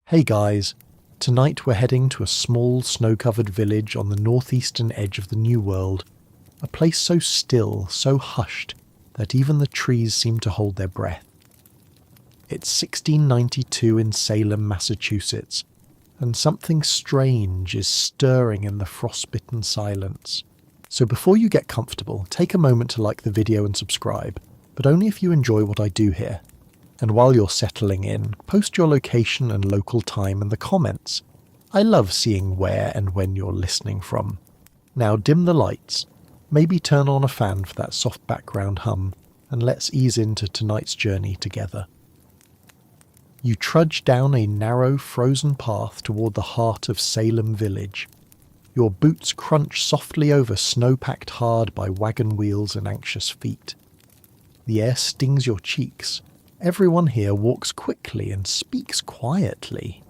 Hey guys, tonight we're heading to a small snow-covered village on the northeastern edge of the New World, a place so still, so hushed, that even the trees seem to hold their breath. It's 1692 in Salem, Massachusetts, and something strange is stirring in the frostbitten silence. So before you get comfortable, take a moment to like the video and subscribe, but only if you enjoy what I do here. And while you're settling in, post your location and local time in the comments. I love seeing where and when you're listening from. Now dim the lights, maybe turn on a fan for that soft background hum, and let's ease into tonight's journey together. You trudge down a narrow, frozen path toward the heart of Salem village. Your boots crunch softly over snow packed hard by wagon wheels and anxious feet. The air stings your cheeks. Everyone here walks quickly and speaks quietly.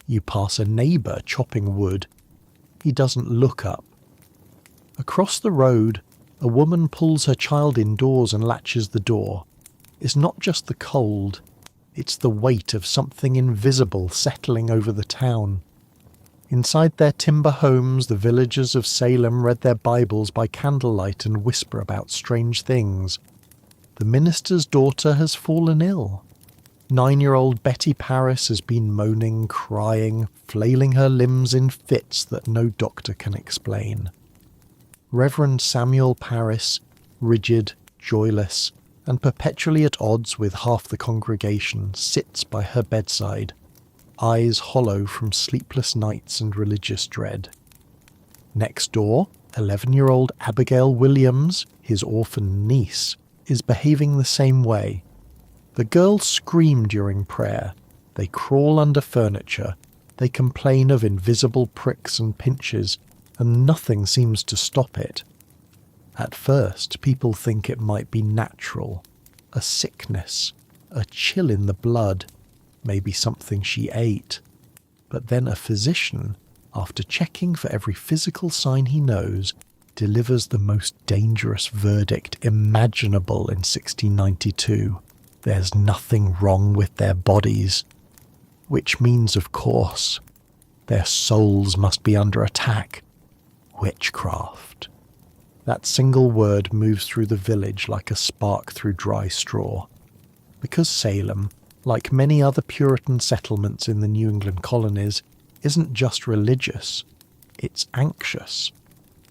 You pass a neighbour chopping wood. He doesn't look up. Across the road, a woman pulls her child indoors and latches the door. It's not just the cold, it's the weight of something invisible settling over the town. Inside their timber homes, the villagers of Salem read their Bibles by candlelight and whisper about strange things. The minister's daughter has fallen ill. 9-year-old Betty Paris has been moaning, crying, flailing her limbs in fits that no doctor can explain. Reverend Samuel Paris, rigid, joyless, and perpetually at odds with half the congregation, sits by her bedside, eyes hollow from sleepless nights and religious dread. Next door, 11-year-old Abigail Williams, his orphan niece, is behaving the same way. The girls scream during prayer, they crawl under furniture, they complain of invisible pricks and pinches, and nothing seems to stop it. At first, people think it might be natural, a sickness, a chill in the blood, maybe something she ate. But then a physician, after checking for every physical sign he knows, delivers the most dangerous verdict imaginable in 1692. There's nothing wrong with their bodies. Which means, of course, their souls must be under attack. Witchcraft. That single word moves through the village like a spark through dry straw. Because Salem, like many other Puritan settlements in the New England colonies, isn't just religious, it's anxious.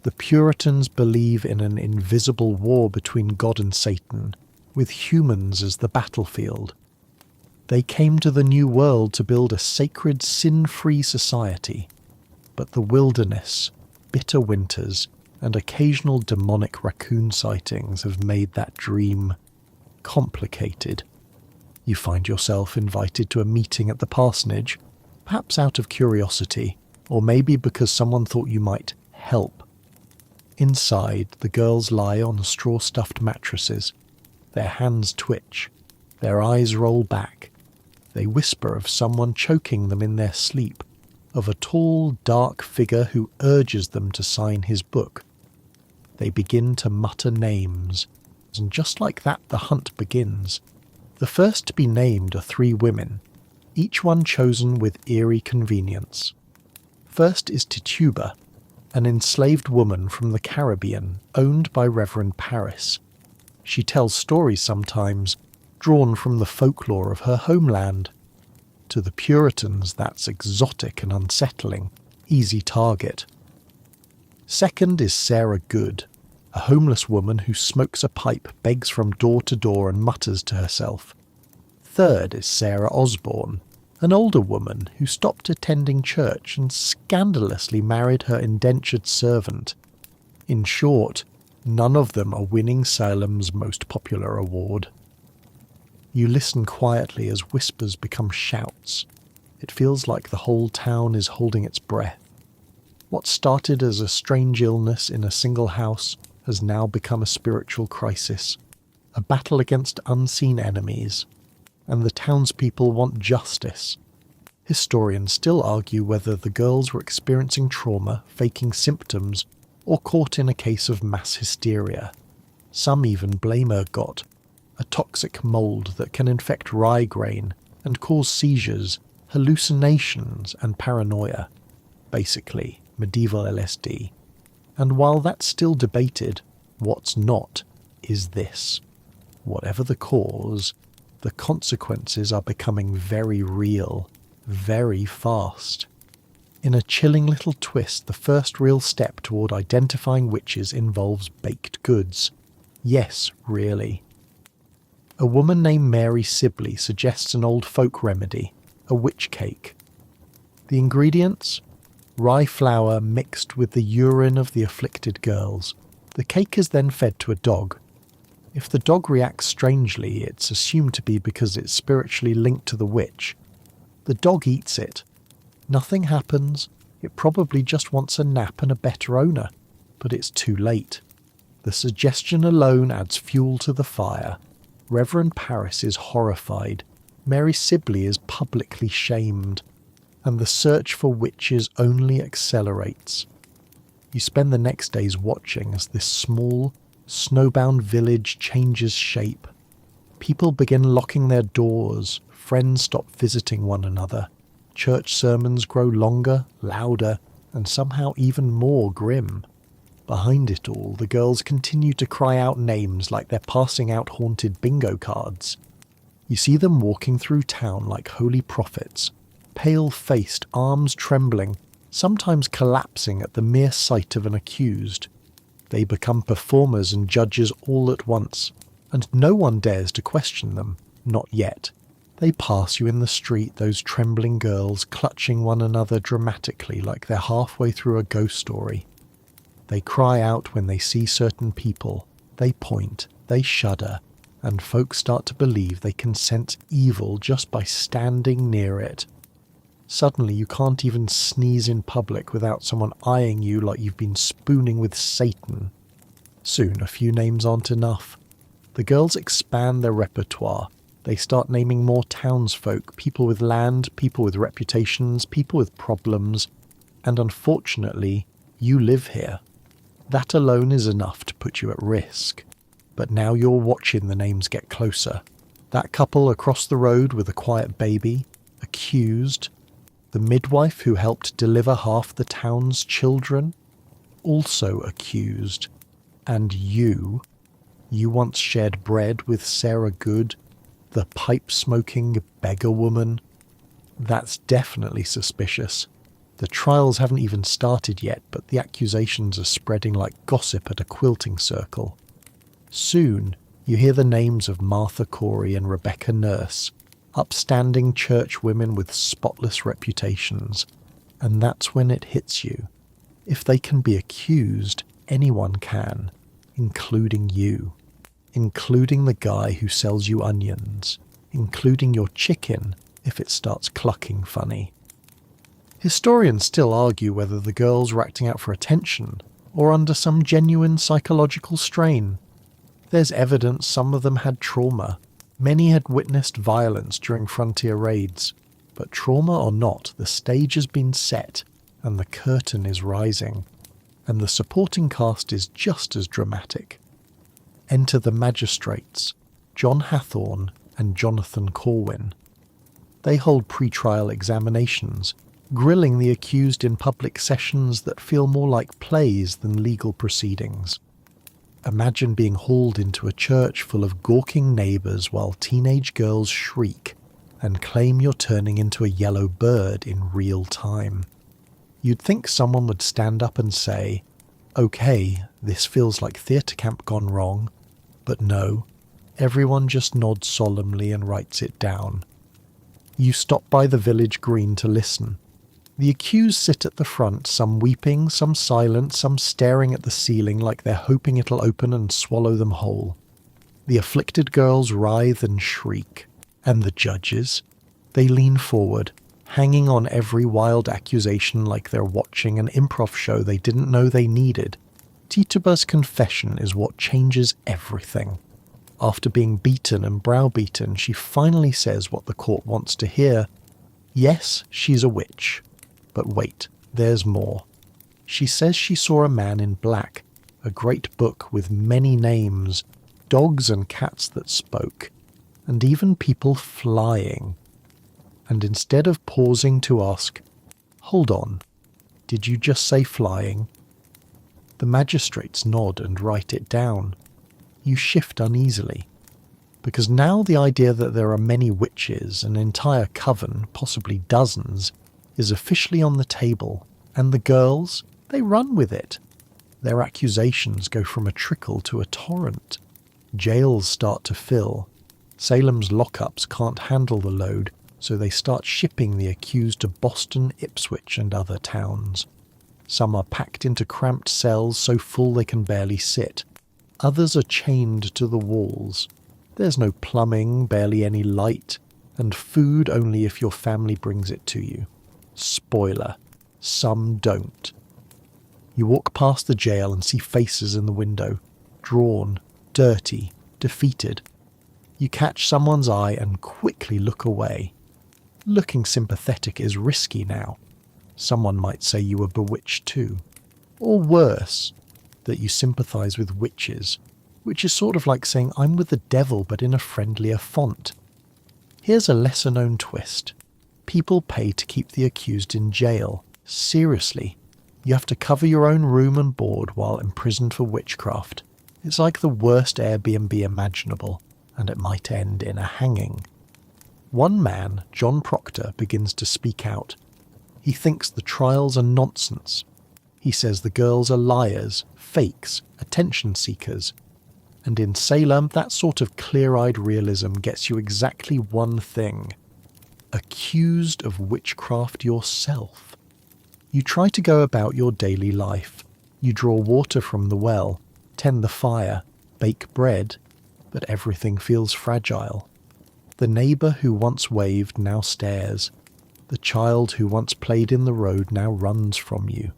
The Puritans believe in an invisible war between God and Satan, with humans as the battlefield. They came to the New World to build a sacred, sin-free society, but the wilderness, bitter winters, and occasional demonic raccoon sightings have made that dream complicated. You find yourself invited to a meeting at the parsonage, perhaps out of curiosity, or maybe because someone thought you might help. Inside, the girls lie on straw-stuffed mattresses. Their hands twitch. Their eyes roll back. They whisper of someone choking them in their sleep, of a tall, dark figure who urges them to sign his book. They begin to mutter names, and just like that the hunt begins. The first to be named are 3 women, each one chosen with eerie convenience. First is Tituba, an enslaved woman from the Caribbean, owned by Reverend Paris. She tells stories sometimes, drawn from the folklore of her homeland. To the Puritans, that's exotic and unsettling, easy target. Second is Sarah Good, a homeless woman who smokes a pipe, begs from door to door and mutters to herself. Third is Sarah Osborne, an older woman who stopped attending church and scandalously married her indentured servant. In short, none of them are winning Salem's most popular award. You listen quietly as whispers become shouts. It feels like the whole town is holding its breath. What started as a strange illness in a single house has now become a spiritual crisis, a battle against unseen enemies, and the townspeople want justice. Historians still argue whether the girls were experiencing trauma, faking symptoms, or caught in a case of mass hysteria. Some even blame ergot, a toxic mold that can infect rye grain and cause seizures, hallucinations and paranoia. Basically, medieval LSD. And while that's still debated, what's not is this. Whatever the cause, the consequences are becoming very real, very fast. In a chilling little twist, the first real step toward identifying witches involves baked goods. Yes, really. A woman named Mary Sibley suggests an old folk remedy, a witch cake. The ingredients? Rye flour mixed with the urine of the afflicted girls. The cake is then fed to a dog. If the dog reacts strangely, it's assumed to be because it's spiritually linked to the witch. The dog eats it. Nothing happens. It probably just wants a nap and a better owner. But it's too late. The suggestion alone adds fuel to the fire. Reverend Parris is horrified. Mary Sibley is publicly shamed. And the search for witches only accelerates. You spend the next days watching as this small, snowbound village changes shape. People begin locking their doors, friends stop visiting one another, church sermons grow longer, louder, and somehow even more grim. Behind it all, the girls continue to cry out names like they're passing out haunted bingo cards. You see them walking through town like holy prophets, pale-faced, arms trembling, sometimes collapsing at the mere sight of an accused. They become performers and judges all at once, and no one dares to question them, not yet. They pass you in the street, those trembling girls clutching one another dramatically like they're halfway through a ghost story. They cry out when they see certain people, they point, they shudder, and folks start to believe they can sense evil just by standing near it. Suddenly you can't even sneeze in public without someone eyeing you like you've been spooning with Satan. Soon a few names aren't enough. The girls expand their repertoire. They start naming more townsfolk, people with land, people with reputations, people with problems, and unfortunately, you live here. That alone is enough to put you at risk. But now you're watching the names get closer. That couple across the road with a quiet baby, accused. The midwife who helped deliver half the town's children, also accused. And you once shared bread with Sarah Good, the pipe-smoking beggar woman. That's definitely suspicious. The trials haven't even started yet, but the accusations are spreading like gossip at a quilting circle. Soon, you hear the names of Martha Corey and Rebecca Nurse, upstanding church women with spotless reputations. And that's when it hits you. If they can be accused, anyone can, including you. Including the guy who sells you onions. Including your chicken if it starts clucking funny. Historians still argue whether the girls were acting out for attention or under some genuine psychological strain. There's evidence some of them had trauma. Many had witnessed violence during frontier raids. But trauma or not, the stage has been set and the curtain is rising. And the supporting cast is just as dramatic. Enter the magistrates, John Hathorne and Jonathan Corwin. They hold pre-trial examinations, grilling the accused in public sessions that feel more like plays than legal proceedings. Imagine being hauled into a church full of gawking neighbours while teenage girls shriek and claim you're turning into a yellow bird in real time. You'd think someone would stand up and say, "Okay, this feels like theatre camp gone wrong," but no, everyone just nods solemnly and writes it down. You stop by the village green to listen. The accused sit at the front, some weeping, some silent, some staring at the ceiling like they're hoping it'll open and swallow them whole. The afflicted girls writhe and shriek. And the judges? They lean forward, hanging on every wild accusation like they're watching an improv show they didn't know they needed. Tituba's confession is what changes everything. After being beaten and browbeaten, she finally says what the court wants to hear. Yes, she's a witch. But wait, there's more. She says she saw a man in black, a great book with many names, dogs and cats that spoke, and even people flying. and instead of pausing to ask, "Hold on, did you just say flying?" The magistrates nod and write it down. You shift uneasily, because now the idea that there are many witches, an entire coven, possibly dozens, is officially on the table, and the girls, they run with it. Their accusations go from a trickle to a torrent. Jails start to fill. Salem's lockups can't handle the load, so they start shipping the accused to Boston, Ipswich and other towns. Some are packed into cramped cells so full they can barely sit. Others are chained to the walls. There's no plumbing, barely any light, and food only if your family brings it to you. Spoiler, some don't. You walk past the jail and see faces in the window, drawn, dirty, defeated. You catch someone's eye and quickly look away. Looking sympathetic is risky now. Someone might say you were bewitched too. Or worse, that you sympathise with witches, which is sort of like saying I'm with the devil but in a friendlier font. Here's a lesser-known twist. People pay to keep the accused in jail. Seriously. You have to cover your own room and board while imprisoned for witchcraft. It's like the worst Airbnb imaginable, and it might end in a hanging. One man, John Proctor, begins to speak out. He thinks the trials are nonsense. He says the girls are liars, fakes, attention seekers. And in Salem, that sort of clear-eyed realism gets you exactly one thing. Accused of witchcraft yourself. You try to go about your daily life. You draw water from the well, tend the fire, bake bread, but everything feels fragile. The neighbour who once waved now stares. The child who once played in the road now runs from you.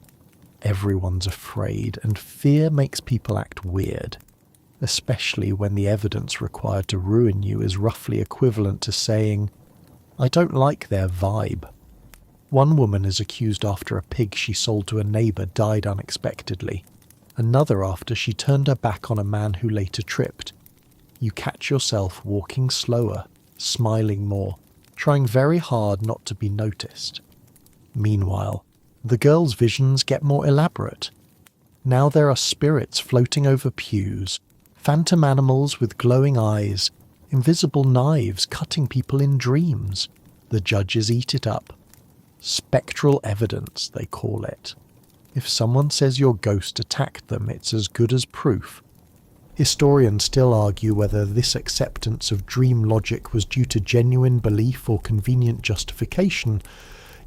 Everyone's afraid, and fear makes people act weird, especially when the evidence required to ruin you is roughly equivalent to saying, "I don't like their vibe." One woman is accused after a pig she sold to a neighbour died unexpectedly. Another after she turned her back on a man who later tripped. You catch yourself walking slower, smiling more, trying very hard not to be noticed. Meanwhile, the girls' visions get more elaborate. Now there are spirits floating over pews, phantom animals with glowing eyes, invisible knives cutting people in dreams. The judges eat it up. Spectral evidence, they call it. If someone says your ghost attacked them, it's as good as proof. Historians still argue whether this acceptance of dream logic was due to genuine belief or convenient justification.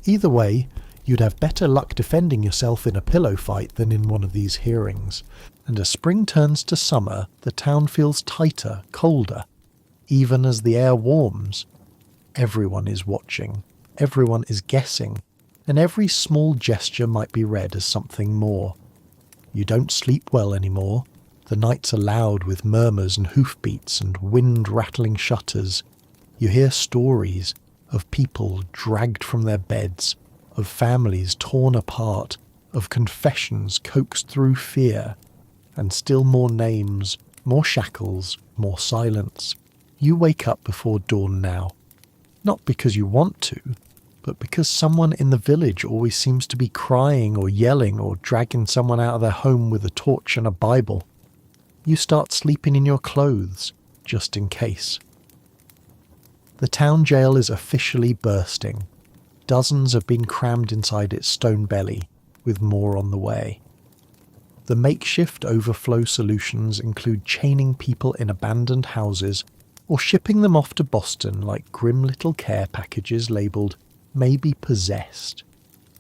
Either way, you'd have better luck defending yourself in a pillow fight than in one of these hearings. And as spring turns to summer, the town feels tighter, colder. Even as the air warms, everyone is watching. Everyone is guessing, and every small gesture might be read as something more. You don't sleep well anymore. The nights are loud with murmurs and hoofbeats and wind-rattling shutters. You hear stories of people dragged from their beds, of families torn apart, of confessions coaxed through fear, and still more names, more shackles, more silence. You wake up before dawn now. Not because you want to, but because someone in the village always seems to be crying or yelling or dragging someone out of their home with a torch and a Bible. You start sleeping in your clothes, just in case. The town jail is officially bursting. Dozens have been crammed inside its stone belly, with more on the way. The makeshift overflow solutions include chaining people in abandoned houses or shipping them off to Boston like grim little care packages labelled "Maybe Possessed."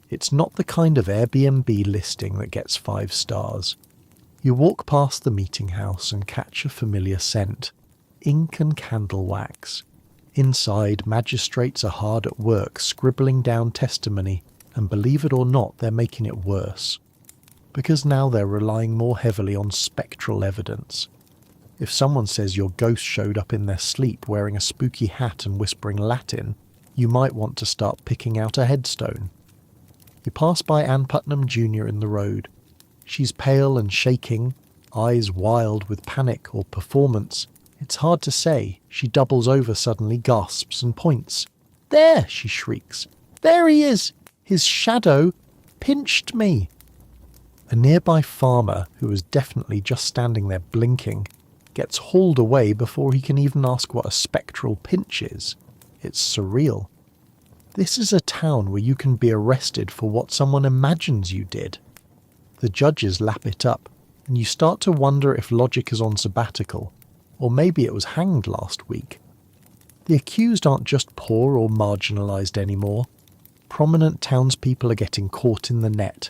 It's not the kind of Airbnb listing that gets 5 stars. You walk past the meeting house and catch a familiar scent. Ink and candle wax. Inside, magistrates are hard at work scribbling down testimony, and believe it or not, they're making it worse. Because now they're relying more heavily on spectral evidence. If someone says your ghost showed up in their sleep wearing a spooky hat and whispering Latin, you might want to start picking out a headstone. You pass by Ann Putnam Jr. in the road. She's pale and shaking, eyes wild with panic or performance. It's hard to say. She doubles over suddenly, gasps and points. There, she shrieks. There he is! His shadow pinched me! A nearby farmer, who was definitely just standing there blinking, gets hauled away before he can even ask what a spectral pinch is. It's surreal. This is a town where you can be arrested for what someone imagines you did. The judges lap it up, and you start to wonder if logic is on sabbatical, or maybe it was hanged last week. The accused aren't just poor or marginalised anymore. Prominent townspeople are getting caught in the net.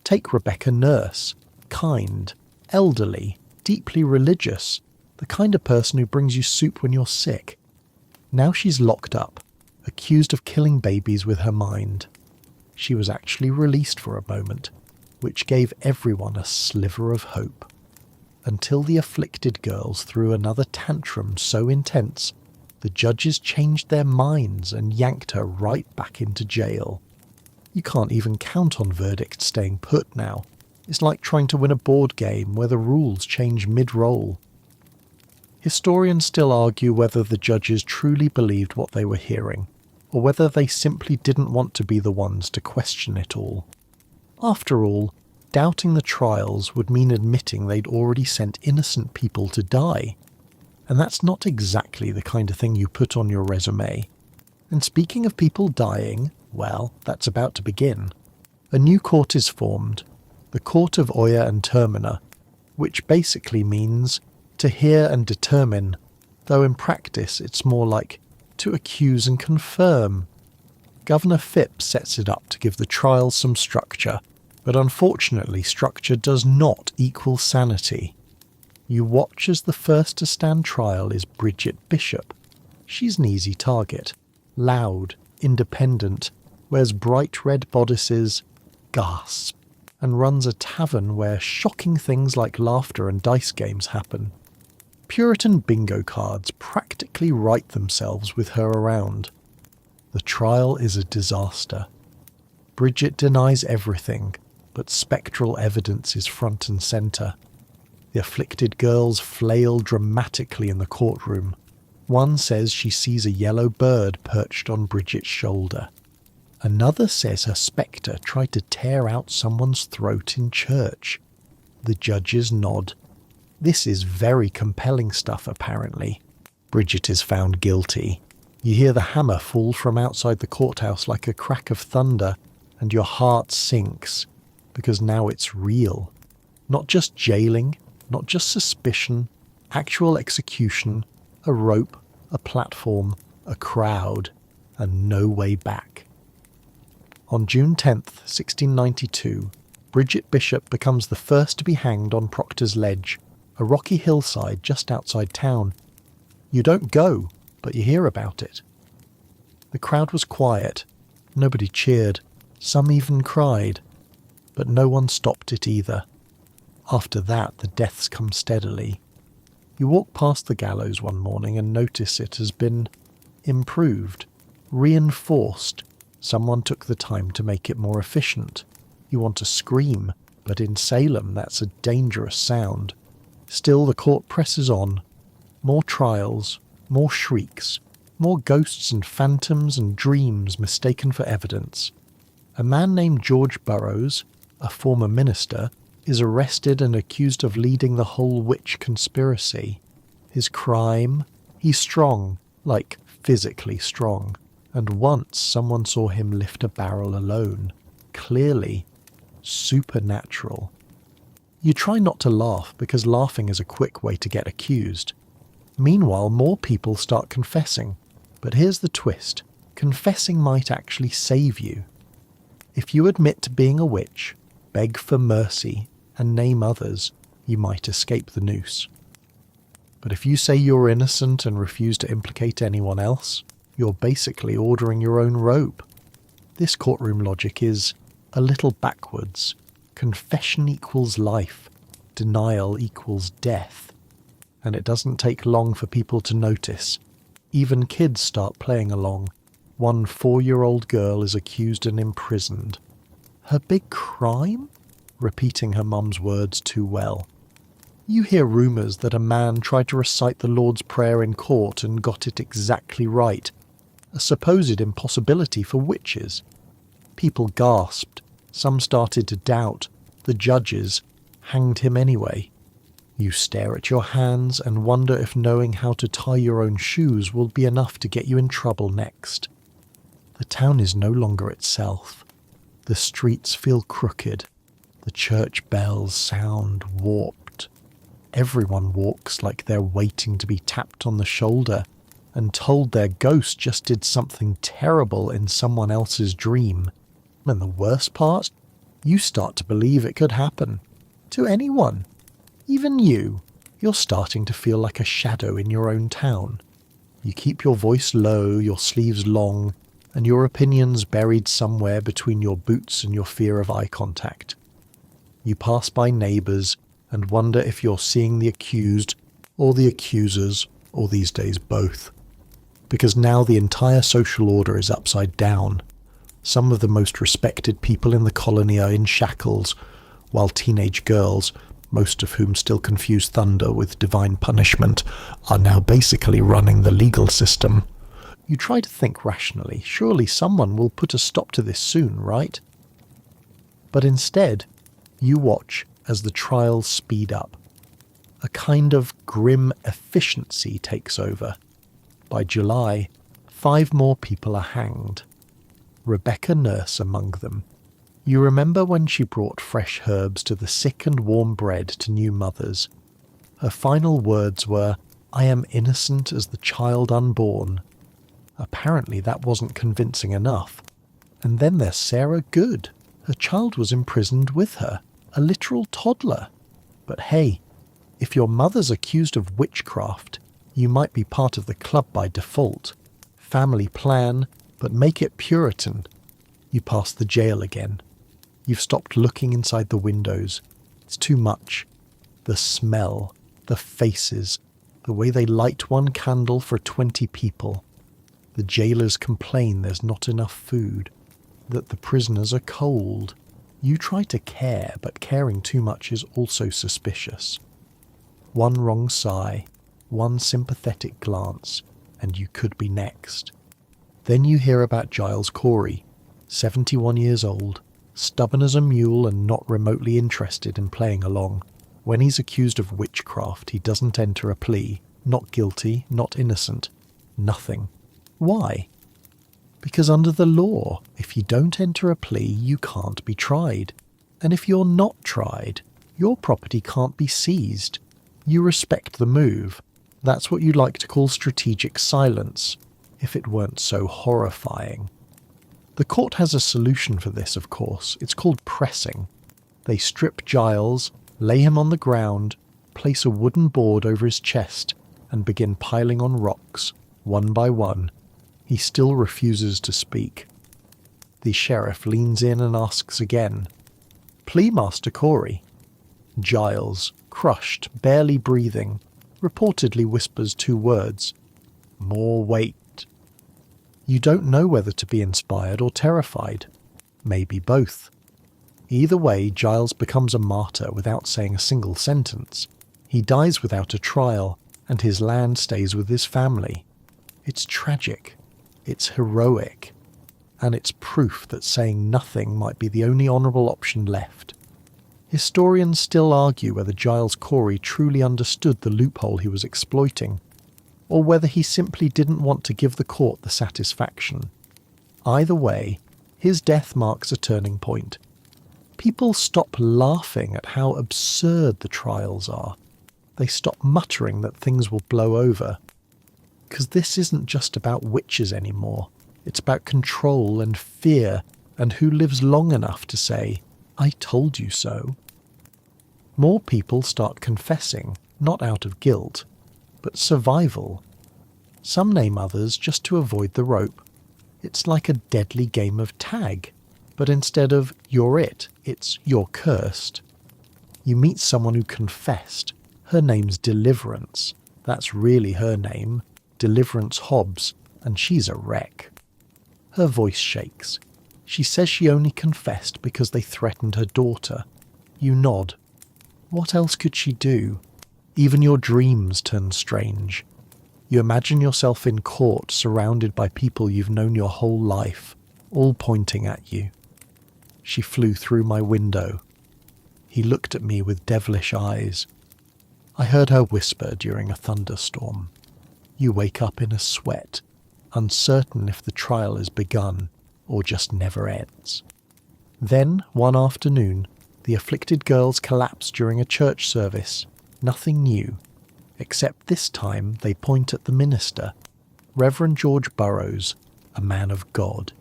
Take Rebecca Nurse, kind, elderly, deeply religious, the kind of person who brings you soup when you're sick. Now she's locked up, accused of killing babies with her mind. She was actually released for a moment, which gave everyone a sliver of hope. Until the afflicted girls threw another tantrum so intense, the judges changed their minds and yanked her right back into jail. You can't even count on verdicts staying put now. It's like trying to win a board game where the rules change mid-roll. Historians still argue whether the judges truly believed what they were hearing, or whether they simply didn't want to be the ones to question it all. After all, doubting the trials would mean admitting they'd already sent innocent people to die. And that's not exactly the kind of thing you put on your resume. And speaking of people dying, well, that's about to begin. A new court is formed, the Court of Oya and Termina, which basically means to hear and determine, though in practice it's more like to accuse and confirm. Governor Phipps sets it up to give the trial some structure, but unfortunately structure does not equal sanity. You watch as the first to stand trial is Bridget Bishop. She's an easy target. Loud, independent, wears bright red bodices, gasp, and runs a tavern where shocking things like laughter and dice games happen. Puritan bingo cards practically write themselves with her around. The trial is a disaster. Bridget denies everything, but spectral evidence is front and centre. The afflicted girls flail dramatically in the courtroom. One says she sees a yellow bird perched on Bridget's shoulder. Another says her spectre tried to tear out someone's throat in church. The judges nod. This is very compelling stuff, apparently. Bridget is found guilty. You hear the hammer fall from outside the courthouse like a crack of thunder, and your heart sinks, because now it's real. Not just jailing, not just suspicion, actual execution, a rope, a platform, a crowd, and no way back. On June 10th, 1692, Bridget Bishop becomes the first to be hanged on Proctor's Ledge, a rocky hillside just outside town. You don't go, but you hear about it. The crowd was quiet. Nobody cheered. Some even cried. But no one stopped it either. After that, the deaths come steadily. You walk past the gallows one morning and notice it has been improved, reinforced. Someone took the time to make it more efficient. You want to scream, but in Salem that's a dangerous sound. Still, the court presses on. More trials, more shrieks, more ghosts and phantoms and dreams mistaken for evidence. A man named George Burroughs, a former minister, is arrested and accused of leading the whole witch conspiracy. His crime? He's strong, like physically strong, and once someone saw him lift a barrel alone. Clearly, supernatural. You try not to laugh because laughing is a quick way to get accused. Meanwhile, more people start confessing. But here's the twist. Confessing might actually save you. If you admit to being a witch, beg for mercy, and name others, you might escape the noose. But if you say you're innocent and refuse to implicate anyone else, you're basically ordering your own rope. This courtroom logic is a little backwards. Confession equals life. Denial equals death. And it doesn't take long for people to notice. Even kids start playing along. One 4-year-old girl is accused and imprisoned. Her big crime? Repeating her mum's words too well. You hear rumours that a man tried to recite the Lord's Prayer in court and got it exactly right. a supposed impossibility for witches. People gasped, some started to doubt, the judges hanged him anyway. You stare at your hands and wonder if knowing how to tie your own shoes will be enough to get you in trouble next. The town is no longer itself. The streets feel crooked. The church bells sound warped. Everyone walks like they're waiting to be tapped on the shoulder and told their ghost just did something terrible in someone else's dream. And the worst part? You start to believe it could happen. To anyone. Even you. You're starting to feel like a shadow in your own town. You keep your voice low, your sleeves long, and your opinions buried somewhere between your boots and your fear of eye contact. You pass by neighbours and wonder if you're seeing the accused or the accusers, or these days both. Because now the entire social order is upside down. Some of the most respected people in the colony are in shackles, while teenage girls, most of whom still confuse thunder with divine punishment, are now basically running the legal system. You try to think rationally. Surely someone will put a stop to this soon, right? But instead, you watch as the trials speed up. A kind of grim efficiency takes over. By July, 5 more people are hanged. Rebecca Nurse among them. You remember when she brought fresh herbs to the sick and warm bread to new mothers. Her final words were, "I am innocent as the child unborn." Apparently that wasn't convincing enough. And then there's Sarah Good. Her child was imprisoned with her, a literal toddler. But hey, if your mother's accused of witchcraft, you might be part of the club by default. Family plan, but make it Puritan. You pass the jail again. You've stopped looking inside the windows. It's too much. The smell, the faces, the way they light one candle for 20 people. The jailers complain there's not enough food, that the prisoners are cold. You try to care, but caring too much is also suspicious. One wrong sigh, one sympathetic glance, and you could be next. Then you hear about Giles Corey, 71 years old, stubborn as a mule and not remotely interested in playing along. When he's accused of witchcraft, he doesn't enter a plea. Not guilty, not innocent. Nothing. Why? Because under the law, if you don't enter a plea, you can't be tried. And if you're not tried, your property can't be seized. You respect the move. That's what you like to call strategic silence, if it weren't so horrifying. The court has a solution for this, of course. It's called pressing. They strip Giles, lay him on the ground, place a wooden board over his chest, and begin piling on rocks, one by one. He still refuses to speak. The sheriff leans in and asks again, "Plea, Master Corey." Giles, crushed, barely breathing, reportedly whispers 2 words, "More weight." You don't know whether to be inspired or terrified. Maybe both. Either way, Giles becomes a martyr without saying a single sentence. He dies without a trial, and his land stays with his family. It's tragic. It's heroic. And it's proof that saying nothing might be the only honourable option left. Historians still argue whether Giles Corey truly understood the loophole he was exploiting, or whether he simply didn't want to give the court the satisfaction. Either way, his death marks a turning point. People stop laughing at how absurd the trials are. They stop muttering that things will blow over. Because this isn't just about witches anymore. It's about control and fear, and who lives long enough to say, "I told you so." More people start confessing, not out of guilt, but survival. Some name others just to avoid the rope. It's like a deadly game of tag, but instead of "you're it," it's "you're cursed." You meet someone who confessed. Her name's Deliverance. That's really her name, Deliverance Hobbs, and she's a wreck. Her voice shakes. She says she only confessed because they threatened her daughter. You nod. What else could she do? Even your dreams turn strange. You imagine yourself in court surrounded by people you've known your whole life, all pointing at you. She flew through my window. He looked at me with devilish eyes. I heard her whisper during a thunderstorm. You wake up in a sweat, uncertain if the trial has begun or just never ends. Then, one afternoon, the afflicted girls collapse during a church service. Nothing new, except this time they point at the minister, Reverend George Burroughs, a man of God.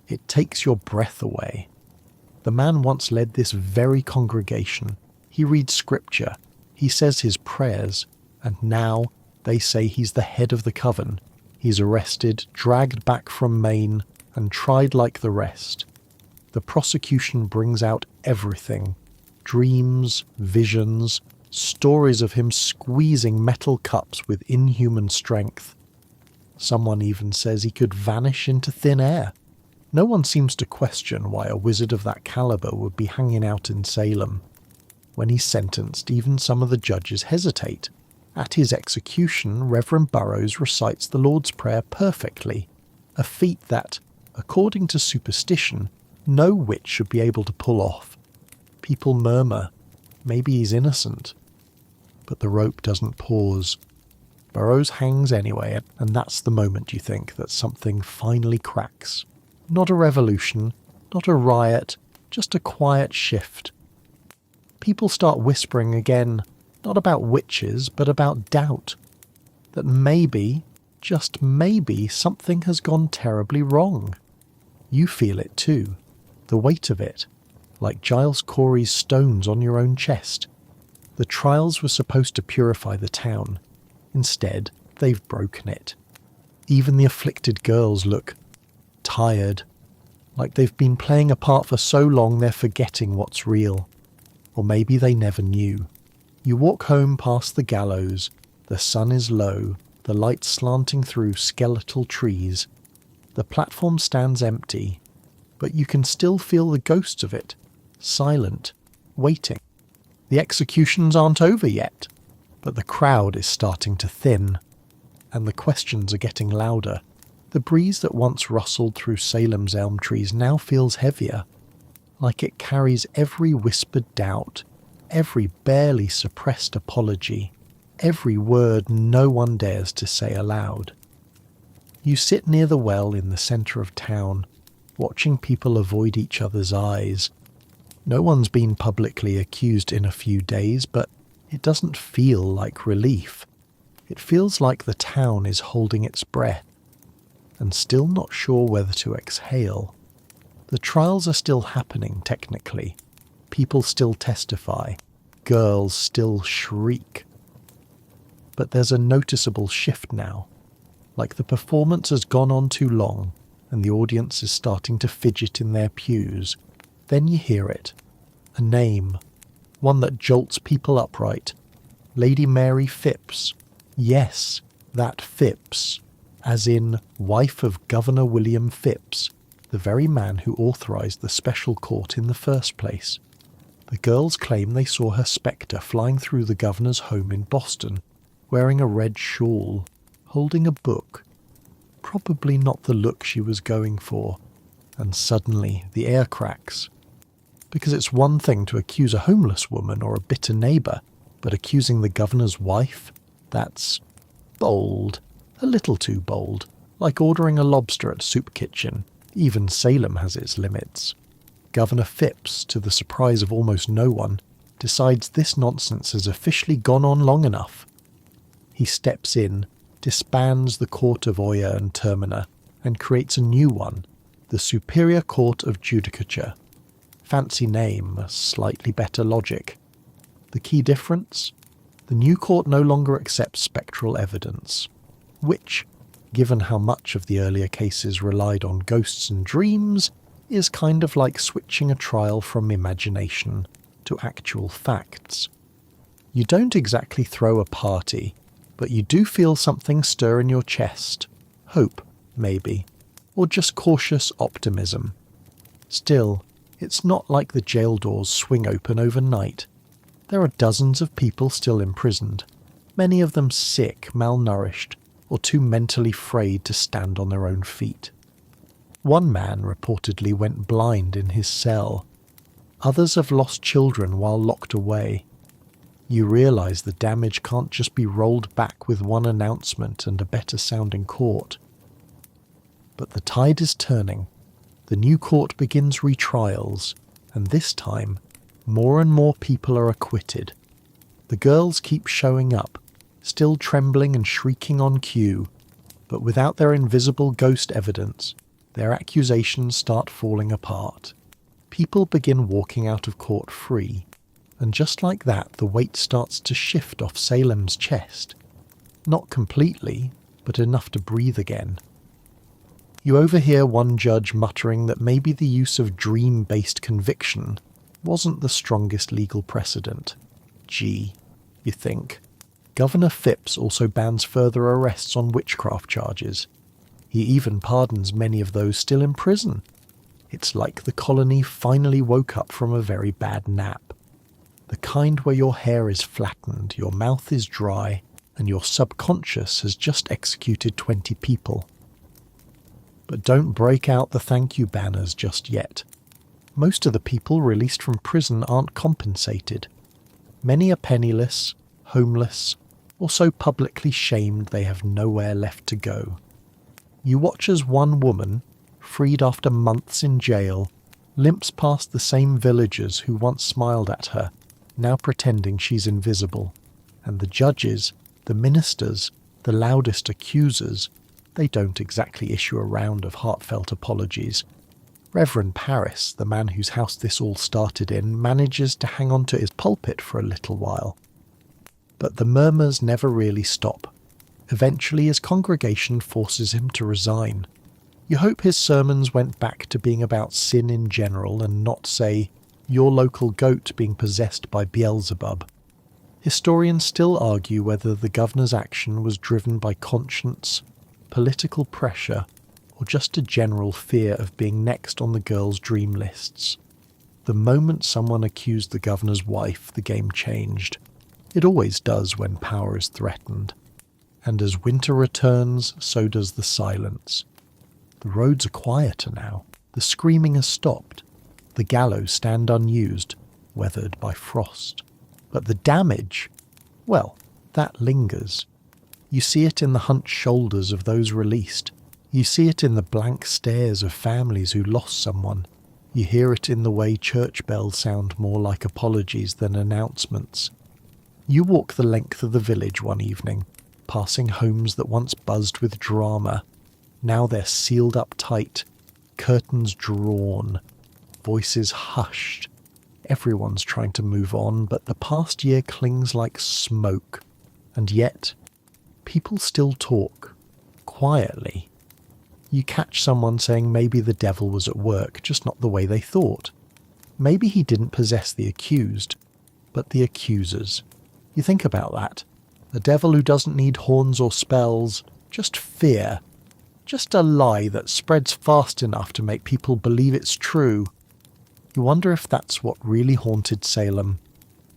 It takes your breath away. The man once led this very congregation. He reads scripture, he says his prayers, and now they say he's the head of the coven. He's arrested, dragged back from Maine, and tried like the rest. The prosecution brings out everything. Dreams, visions, stories of him squeezing metal cups with inhuman strength. Someone even says he could vanish into thin air. No one seems to question why a wizard of that caliber would be hanging out in Salem. When he's sentenced, even some of the judges hesitate. At his execution, Reverend Burroughs recites the Lord's Prayer perfectly, a feat that, according to superstition, no witch should be able to pull off. People murmur, maybe he's innocent. But the rope doesn't pause. Burroughs hangs anyway, and that's the moment you think that something finally cracks. Not a revolution, not a riot, just a quiet shift. People start whispering again, not about witches, but about doubt. That maybe, just maybe, something has gone terribly wrong. You feel it too, the weight of it, like Giles Corey's stones on your own chest. The trials were supposed to purify the town. Instead, they've broken it. Even the afflicted girls look tired, like they've been playing a part for so long they're forgetting what's real. Or maybe they never knew. You walk home past the gallows, the sun is low, the light slanting through skeletal trees. The platform stands empty, but you can still feel the ghosts of it, silent, waiting. The executions aren't over yet, but the crowd is starting to thin, and the questions are getting louder. The breeze that once rustled through Salem's elm trees now feels heavier, like it carries every whispered doubt, every barely suppressed apology, every word no one dares to say aloud. You sit near the well in the centre of town, watching people avoid each other's eyes. No one's been publicly accused in a few days, but it doesn't feel like relief. It feels like the town is holding its breath, and still not sure whether to exhale. The trials are still happening, technically. People still testify. Girls still shriek. But there's a noticeable shift now, like the performance has gone on too long, and the audience is starting to fidget in their pews. Then you hear it. A name. One that jolts people upright. Lady Mary Phipps. Yes, that Phipps. As in, wife of Governor William Phipps, the very man who authorised the special court in the first place. The girls claim they saw her spectre flying through the governor's home in Boston, wearing a red shawl, holding a book. Probably not the look she was going for. And suddenly the air cracks. Because it's one thing to accuse a homeless woman or a bitter neighbour, but accusing the governor's wife? That's bold. A little too bold. Like ordering a lobster at Soup Kitchen. Even Salem has its limits. Governor Phipps, to the surprise of almost no one, decides this nonsense has officially gone on long enough. He steps in, disbands the Court of Oyer and Termina, and creates a new one, the Superior Court of Judicature. Fancy name, slightly better logic. The key difference? The new court no longer accepts spectral evidence, which, given how much of the earlier cases relied on ghosts and dreams, is kind of like switching a trial from imagination to actual facts. You don't exactly throw a party, but you do feel something stir in your chest. Hope, maybe, or just cautious optimism. Still, it's not like the jail doors swing open overnight. There are dozens of people still imprisoned, many of them sick, malnourished, or too mentally frayed to stand on their own feet. One man reportedly went blind in his cell. Others have lost children while locked away. You realise the damage can't just be rolled back with one announcement and a better sounding court. But the tide is turning. The new court begins retrials, and this time, more and more people are acquitted. The girls keep showing up, still trembling and shrieking on cue, but without their invisible ghost evidence, their accusations start falling apart. People begin walking out of court free, and just like that the weight starts to shift off Salem's chest. Not completely, but enough to breathe again. You overhear one judge muttering that maybe the use of dream-based conviction wasn't the strongest legal precedent. Gee, you think. Governor Phipps also bans further arrests on witchcraft charges. He even pardons many of those still in prison. It's like the colony finally woke up from a very bad nap. The kind where your hair is flattened, your mouth is dry, and your subconscious has just executed 20 people. But don't break out the thank you banners just yet. Most of the people released from prison aren't compensated. Many are penniless, homeless, or so publicly shamed they have nowhere left to go. You watch as one woman, freed after months in jail, limps past the same villagers who once smiled at her, now pretending she's invisible. And the judges, the ministers, the loudest accusers, they don't exactly issue a round of heartfelt apologies. Reverend Parris, the man whose house this all started in, manages to hang on to his pulpit for a little while. But the murmurs never really stop. Eventually his congregation forces him to resign. You hope his sermons went back to being about sin in general and not, say, your local goat being possessed by Beelzebub. Historians still argue whether the governor's action was driven by conscience, political pressure, or just a general fear of being next on the girls' dream lists. The moment someone accused the governor's wife, the game changed. It always does when power is threatened. And as winter returns, so does the silence. The roads are quieter now. The screaming has stopped. The gallows stand unused, weathered by frost. But the damage, well, that lingers. You see it in the hunched shoulders of those released. You see it in the blank stares of families who lost someone. You hear it in the way church bells sound more like apologies than announcements. You walk the length of the village one evening, passing homes that once buzzed with drama. Now they're sealed up tight, curtains drawn, voices hushed. Everyone's trying to move on, but the past year clings like smoke. And yet, people still talk, quietly. You catch someone saying maybe the devil was at work, just not the way they thought. Maybe he didn't possess the accused, but the accusers. You think about that. A devil who doesn't need horns or spells, just fear. Just a lie that spreads fast enough to make people believe it's true. You wonder if that's what really haunted Salem.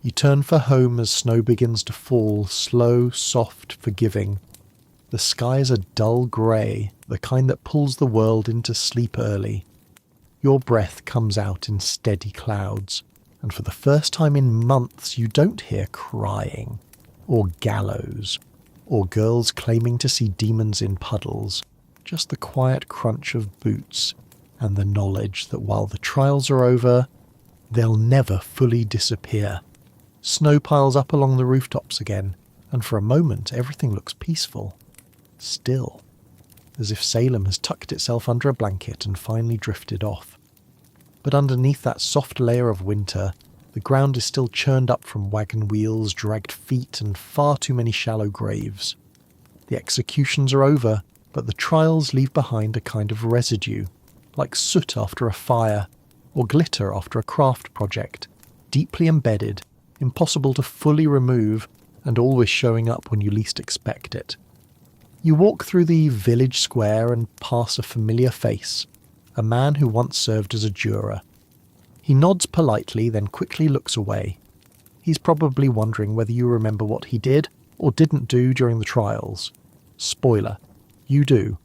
You turn for home as snow begins to fall, slow, soft, forgiving. The sky is a dull grey, the kind that pulls the world into sleep early. Your breath comes out in steady clouds, and for the first time in months you don't hear crying, or gallows, or girls claiming to see demons in puddles, just the quiet crunch of boots, and the knowledge that while the trials are over, they'll never fully disappear. Snow piles up along the rooftops again, and for a moment everything looks peaceful. Still, as if Salem has tucked itself under a blanket and finally drifted off. But underneath that soft layer of winter, the ground is still churned up from wagon wheels, dragged feet, and far too many shallow graves. The executions are over, but the trials leave behind a kind of residue, like soot after a fire, or glitter after a craft project, deeply embedded, impossible to fully remove, and always showing up when you least expect it. You walk through the village square and pass a familiar face, a man who once served as a juror. He nods politely, then quickly looks away. He's probably wondering whether you remember what he did or didn't do during the trials. Spoiler, you do.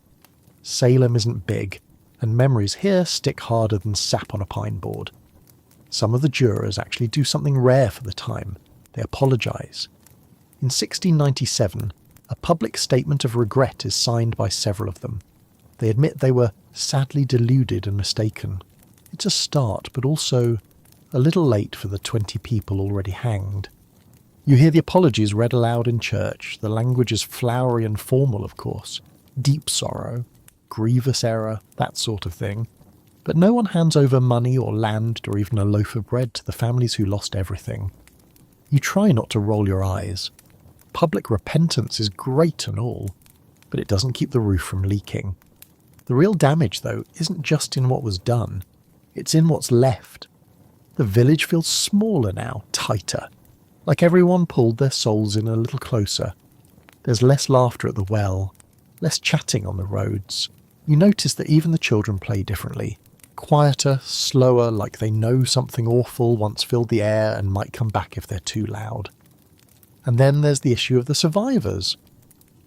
Salem isn't big, and memories here stick harder than sap on a pine board. Some of the jurors actually do something rare for the time. They apologise. In 1697, a public statement of regret is signed by several of them. They admit they were sadly deluded and mistaken. It's a start, but also a little late for the 20 people already hanged. You hear the apologies read aloud in church. The language is flowery and formal, of course. Deep sorrow, grievous error, that sort of thing. But no one hands over money or land or even a loaf of bread to the families who lost everything. You try not to roll your eyes. Public repentance is great and all, but it doesn't keep the roof from leaking. The real damage, though, isn't just in what was done. It's in what's left. The village feels smaller now, tighter. Like everyone pulled their souls in a little closer. There's less laughter at the well, less chatting on the roads. You notice that even the children play differently. Quieter, slower, like they know something awful once filled the air and might come back if they're too loud. And then there's the issue of the survivors.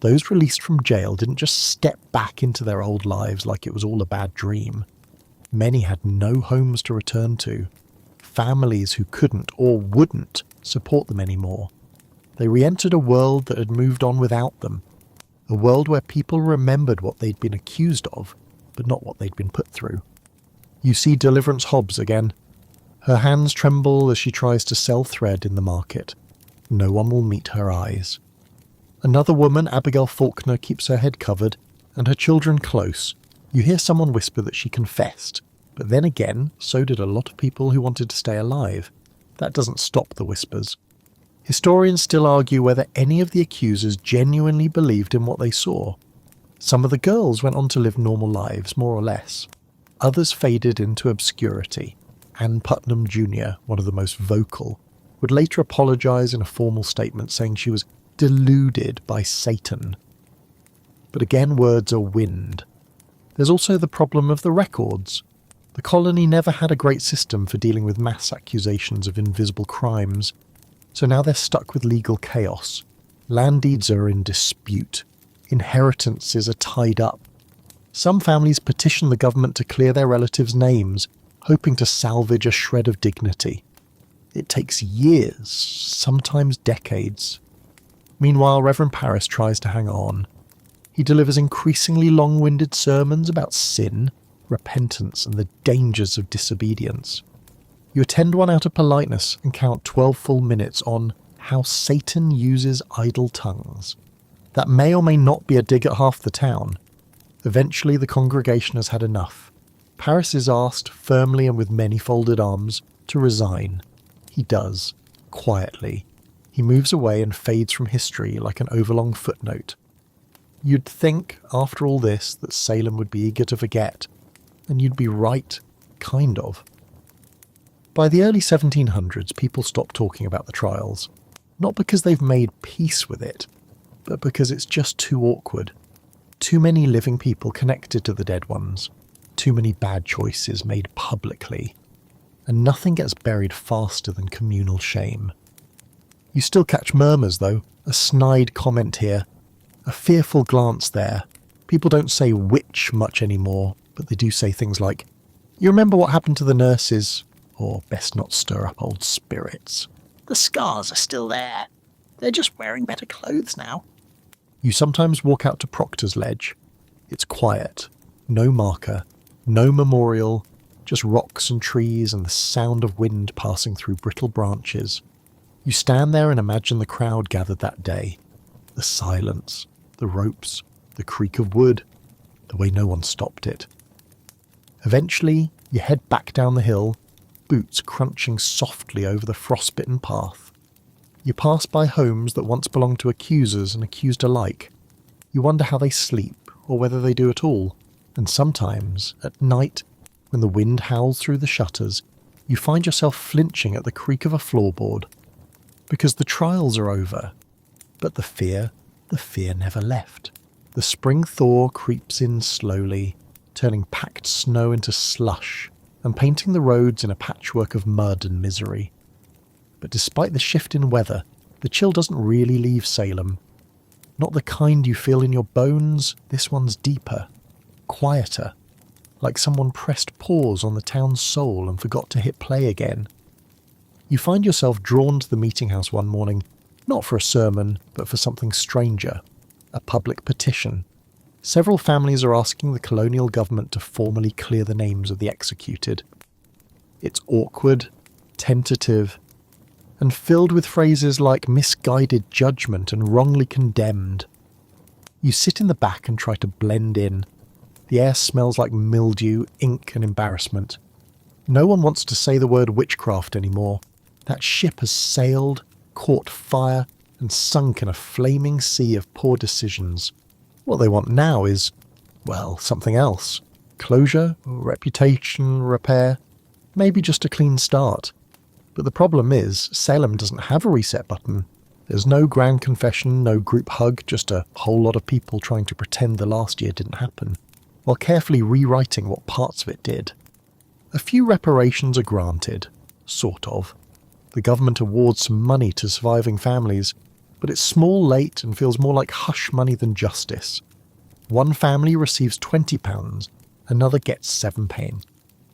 Those released from jail didn't just step back into their old lives like it was all a bad dream. Many had no homes to return to, families who couldn't or wouldn't support them anymore. They re-entered a world that had moved on without them, a world where people remembered what they'd been accused of, but not what they'd been put through. You see Deliverance Hobbs again. Her hands tremble as she tries to sell thread in the market. No one will meet her eyes. Another woman, Abigail Faulkner, keeps her head covered and her children close. You hear someone whisper that she confessed, but then again, so did a lot of people who wanted to stay alive. That doesn't stop the whispers. Historians still argue whether any of the accusers genuinely believed in what they saw. Some of the girls went on to live normal lives, more or less. Others faded into obscurity. Ann Putnam Jr., one of the most vocal, would later apologise in a formal statement saying she was deluded by Satan. But again, words are wind. There's also the problem of the records. The colony never had a great system for dealing with mass accusations of invisible crimes, so now they're stuck with legal chaos. Land deeds are in dispute. Inheritances are tied up. Some families petition the government to clear their relatives' names, hoping to salvage a shred of dignity. It takes years, sometimes decades. Meanwhile, Reverend Parris tries to hang on. He delivers increasingly long-winded sermons about sin, repentance, and the dangers of disobedience. You attend one out of politeness and count 12 full minutes on how Satan uses idle tongues. That may or may not be a dig at half the town. Eventually, the congregation has had enough. Parris is asked, firmly and with many folded arms, to resign. He does, quietly. He moves away and fades from history like an overlong footnote. You'd think, after all this, that Salem would be eager to forget, and you'd be right, kind of. By the early 1700s, people stopped talking about the trials, not because they've made peace with it, but because it's just too awkward. Too many living people connected to the dead ones, too many bad choices made publicly, and nothing gets buried faster than communal shame. You still catch murmurs, though, a snide comment here, a fearful glance there. People don't say witch much anymore, but they do say things like, "You remember what happened to the nurses?" Or, "Best not stir up old spirits." The scars are still there. They're just wearing better clothes now. You sometimes walk out to Proctor's Ledge. It's quiet. No marker. No memorial. Just rocks and trees and the sound of wind passing through brittle branches. You stand there and imagine the crowd gathered that day. The silence. The ropes. The creak of wood. The way no one stopped it. Eventually, you head back down the hill, boots crunching softly over the frostbitten path. You pass by homes that once belonged to accusers and accused alike. You wonder how they sleep, or whether they do at all. And sometimes, at night, when the wind howls through the shutters, you find yourself flinching at the creak of a floorboard. Because the trials are over. But the fear never left. The spring thaw creeps in slowly, turning packed snow into slush, and painting the roads in a patchwork of mud and misery. But despite the shift in weather, the chill doesn't really leave Salem. Not the kind you feel in your bones, this one's deeper, quieter, like someone pressed pause on the town's soul and forgot to hit play again. You find yourself drawn to the meeting house one morning, not for a sermon, but for something stranger, a public petition. Several families are asking the colonial government to formally clear the names of the executed. It's awkward, tentative, and filled with phrases like misguided judgment and wrongly condemned. You sit in the back and try to blend in. The air smells like mildew, ink and embarrassment. No one wants to say the word witchcraft anymore. That ship has sailed, caught fire, and sunk in a flaming sea of poor decisions. What they want now is, well, something else. Closure, reputation, repair, maybe just a clean start. But the problem is, Salem doesn't have a reset button. There's no grand confession, no group hug, just a whole lot of people trying to pretend the last year didn't happen, while carefully rewriting what parts of it did. A few reparations are granted, sort of. The government awards some money to surviving families, but it's small, late, and feels more like hush money than justice. One family receives £20, another gets £7.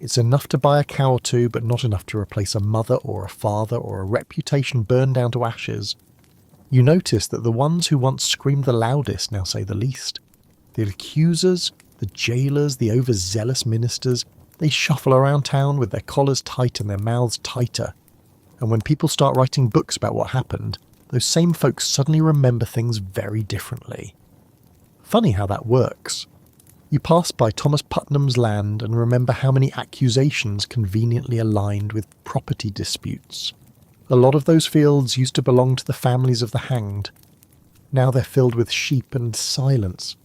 It's enough to buy a cow or two, but not enough to replace a mother or a father or a reputation burned down to ashes. You notice that the ones who once screamed the loudest now say the least. The accusers, the jailers, the overzealous ministers, they shuffle around town with their collars tight and their mouths tighter. And when people start writing books about what happened, those same folks suddenly remember things very differently. Funny how that works. You pass by Thomas Putnam's land and remember how many accusations conveniently aligned with property disputes. A lot of those fields used to belong to the families of the hanged. Now they're filled with sheep and silence.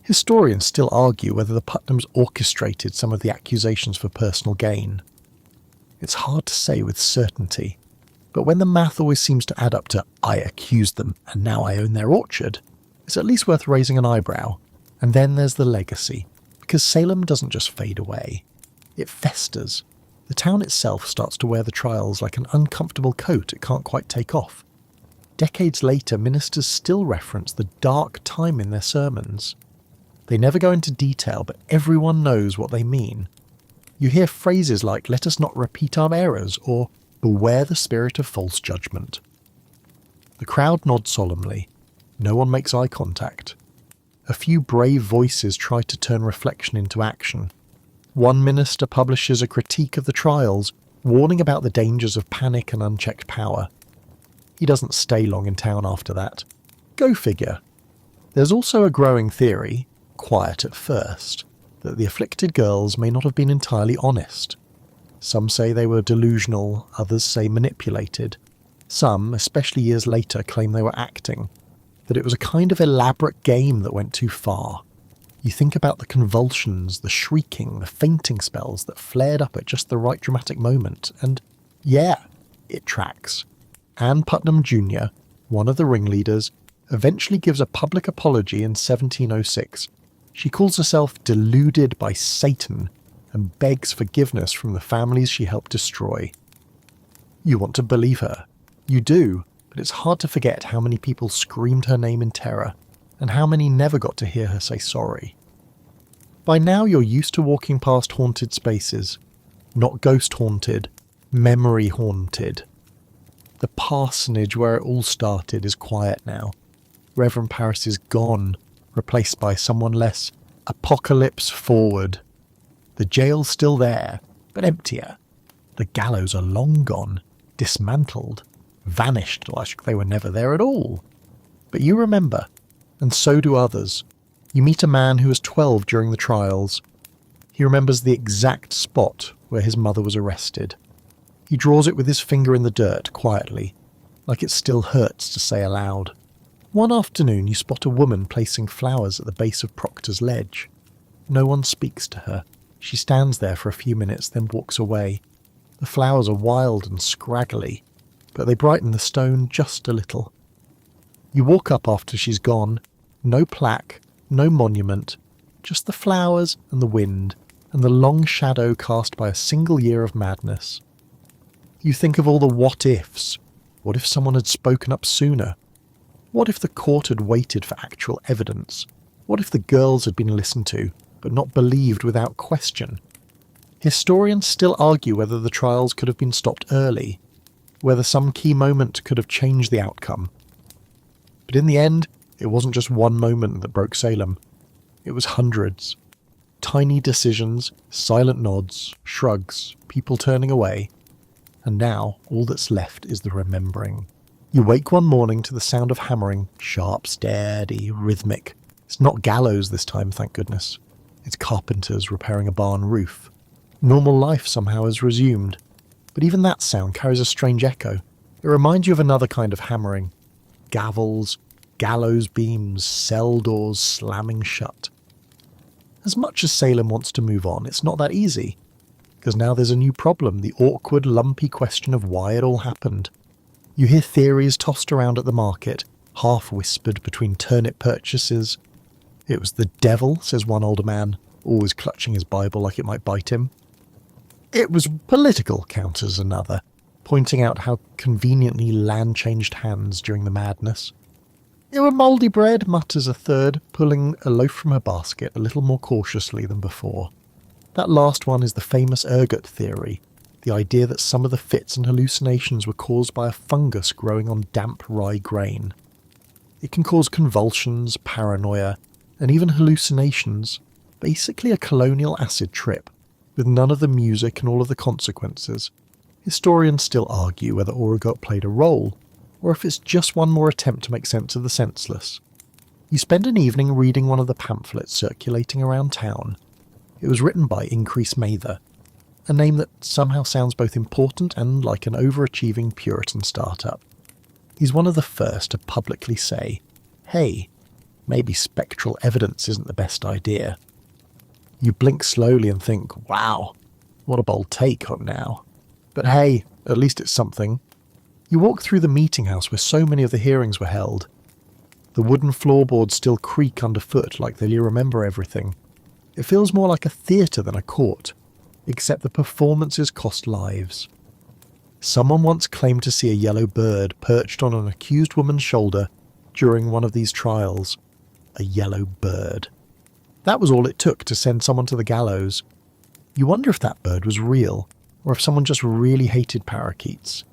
Historians still argue whether the Putnams orchestrated some of the accusations for personal gain. It's hard to say with certainty, but when the math always seems to add up to "I accused them and now I own their orchard," it's at least worth raising an eyebrow. And then there's the legacy, because Salem doesn't just fade away. It festers. The town itself starts to wear the trials like an uncomfortable coat it can't quite take off. Decades later, ministers still reference the dark time in their sermons. They never go into detail, but everyone knows what they mean. You hear phrases like, "Let us not repeat our errors," or "Beware the spirit of false judgment." The crowd nods solemnly. No one makes eye contact. A few brave voices try to turn reflection into action. One minister publishes a critique of the trials, warning about the dangers of panic and unchecked power. He doesn't stay long in town after that. Go figure. There's also a growing theory, quiet at first, that the afflicted girls may not have been entirely honest. Some say they were delusional, others say manipulated. Some, especially years later, claim they were acting. That it was a kind of elaborate game that went too far. You think about the convulsions, the shrieking, the fainting spells that flared up at just the right dramatic moment, and yeah, it tracks. Anne Putnam Jr., one of the ringleaders, eventually gives a public apology in 1706. She calls herself deluded by Satan and begs forgiveness from the families she helped destroy. You want to believe her. You do. But it's hard to forget how many people screamed her name in terror, and how many never got to hear her say sorry. By now you're used to walking past haunted spaces. Not ghost-haunted, memory-haunted. The parsonage where it all started is quiet now. Reverend Paris is gone, replaced by someone less apocalypse forward. The jail's still there, but emptier. The gallows are long gone, dismantled. Vanished like they were never there at all. But you remember, and so do others. You meet a man who was 12 during the trials. He remembers the exact spot where his mother was arrested. He draws it with his finger in the dirt, quietly, like it still hurts to say aloud. One afternoon you spot a woman placing flowers at the base of Proctor's ledge. No one speaks to her. She stands there for a few minutes, then walks away. The flowers are wild and scraggly, but they brighten the stone just a little. You walk up after she's gone. No plaque, no monument, just the flowers and the wind, and the long shadow cast by a single year of madness. You think of all the what-ifs. What if someone had spoken up sooner? What if the court had waited for actual evidence? What if the girls had been listened to, but not believed without question? Historians still argue whether the trials could have been stopped early, whether some key moment could have changed the outcome. But in the end, it wasn't just one moment that broke Salem. It was hundreds. Tiny decisions, silent nods, shrugs, people turning away. And now, all that's left is the remembering. You wake one morning to the sound of hammering, sharp, steady, rhythmic. It's not gallows this time, thank goodness. It's carpenters repairing a barn roof. Normal life somehow has resumed. But even that sound carries a strange echo. It reminds you of another kind of hammering. Gavels, gallows beams, cell doors slamming shut. As much as Salem wants to move on, it's not that easy. Because now there's a new problem, the awkward, lumpy question of why it all happened. You hear theories tossed around at the market, half-whispered between turnip purchases. It was the devil, says one older man, always clutching his Bible like it might bite him. It was political, counters another, pointing out how conveniently land changed hands during the madness. It were mouldy bread, mutters a third, pulling a loaf from her basket a little more cautiously than before. That last one is the famous ergot theory, the idea that some of the fits and hallucinations were caused by a fungus growing on damp rye grain. It can cause convulsions, paranoia, and even hallucinations, basically a colonial acid trip, with none of the music and all of the consequences. Historians still argue whether Oregot played a role, or if it's just one more attempt to make sense of the senseless. You spend an evening reading one of the pamphlets circulating around town. It was written by Increase Mather, a name that somehow sounds both important and like an overachieving Puritan startup. He's one of the first to publicly say, hey, maybe spectral evidence isn't the best idea. You blink slowly and think, wow, what a bold take on now. But hey, at least it's something. You walk through the meeting house where so many of the hearings were held. The wooden floorboards still creak underfoot like they remember everything. It feels more like a theatre than a court, except the performances cost lives. Someone once claimed to see a yellow bird perched on an accused woman's shoulder during one of these trials. A yellow bird. That was all it took to send someone to the gallows. You wonder if that bird was real, or if someone just really hated parakeets.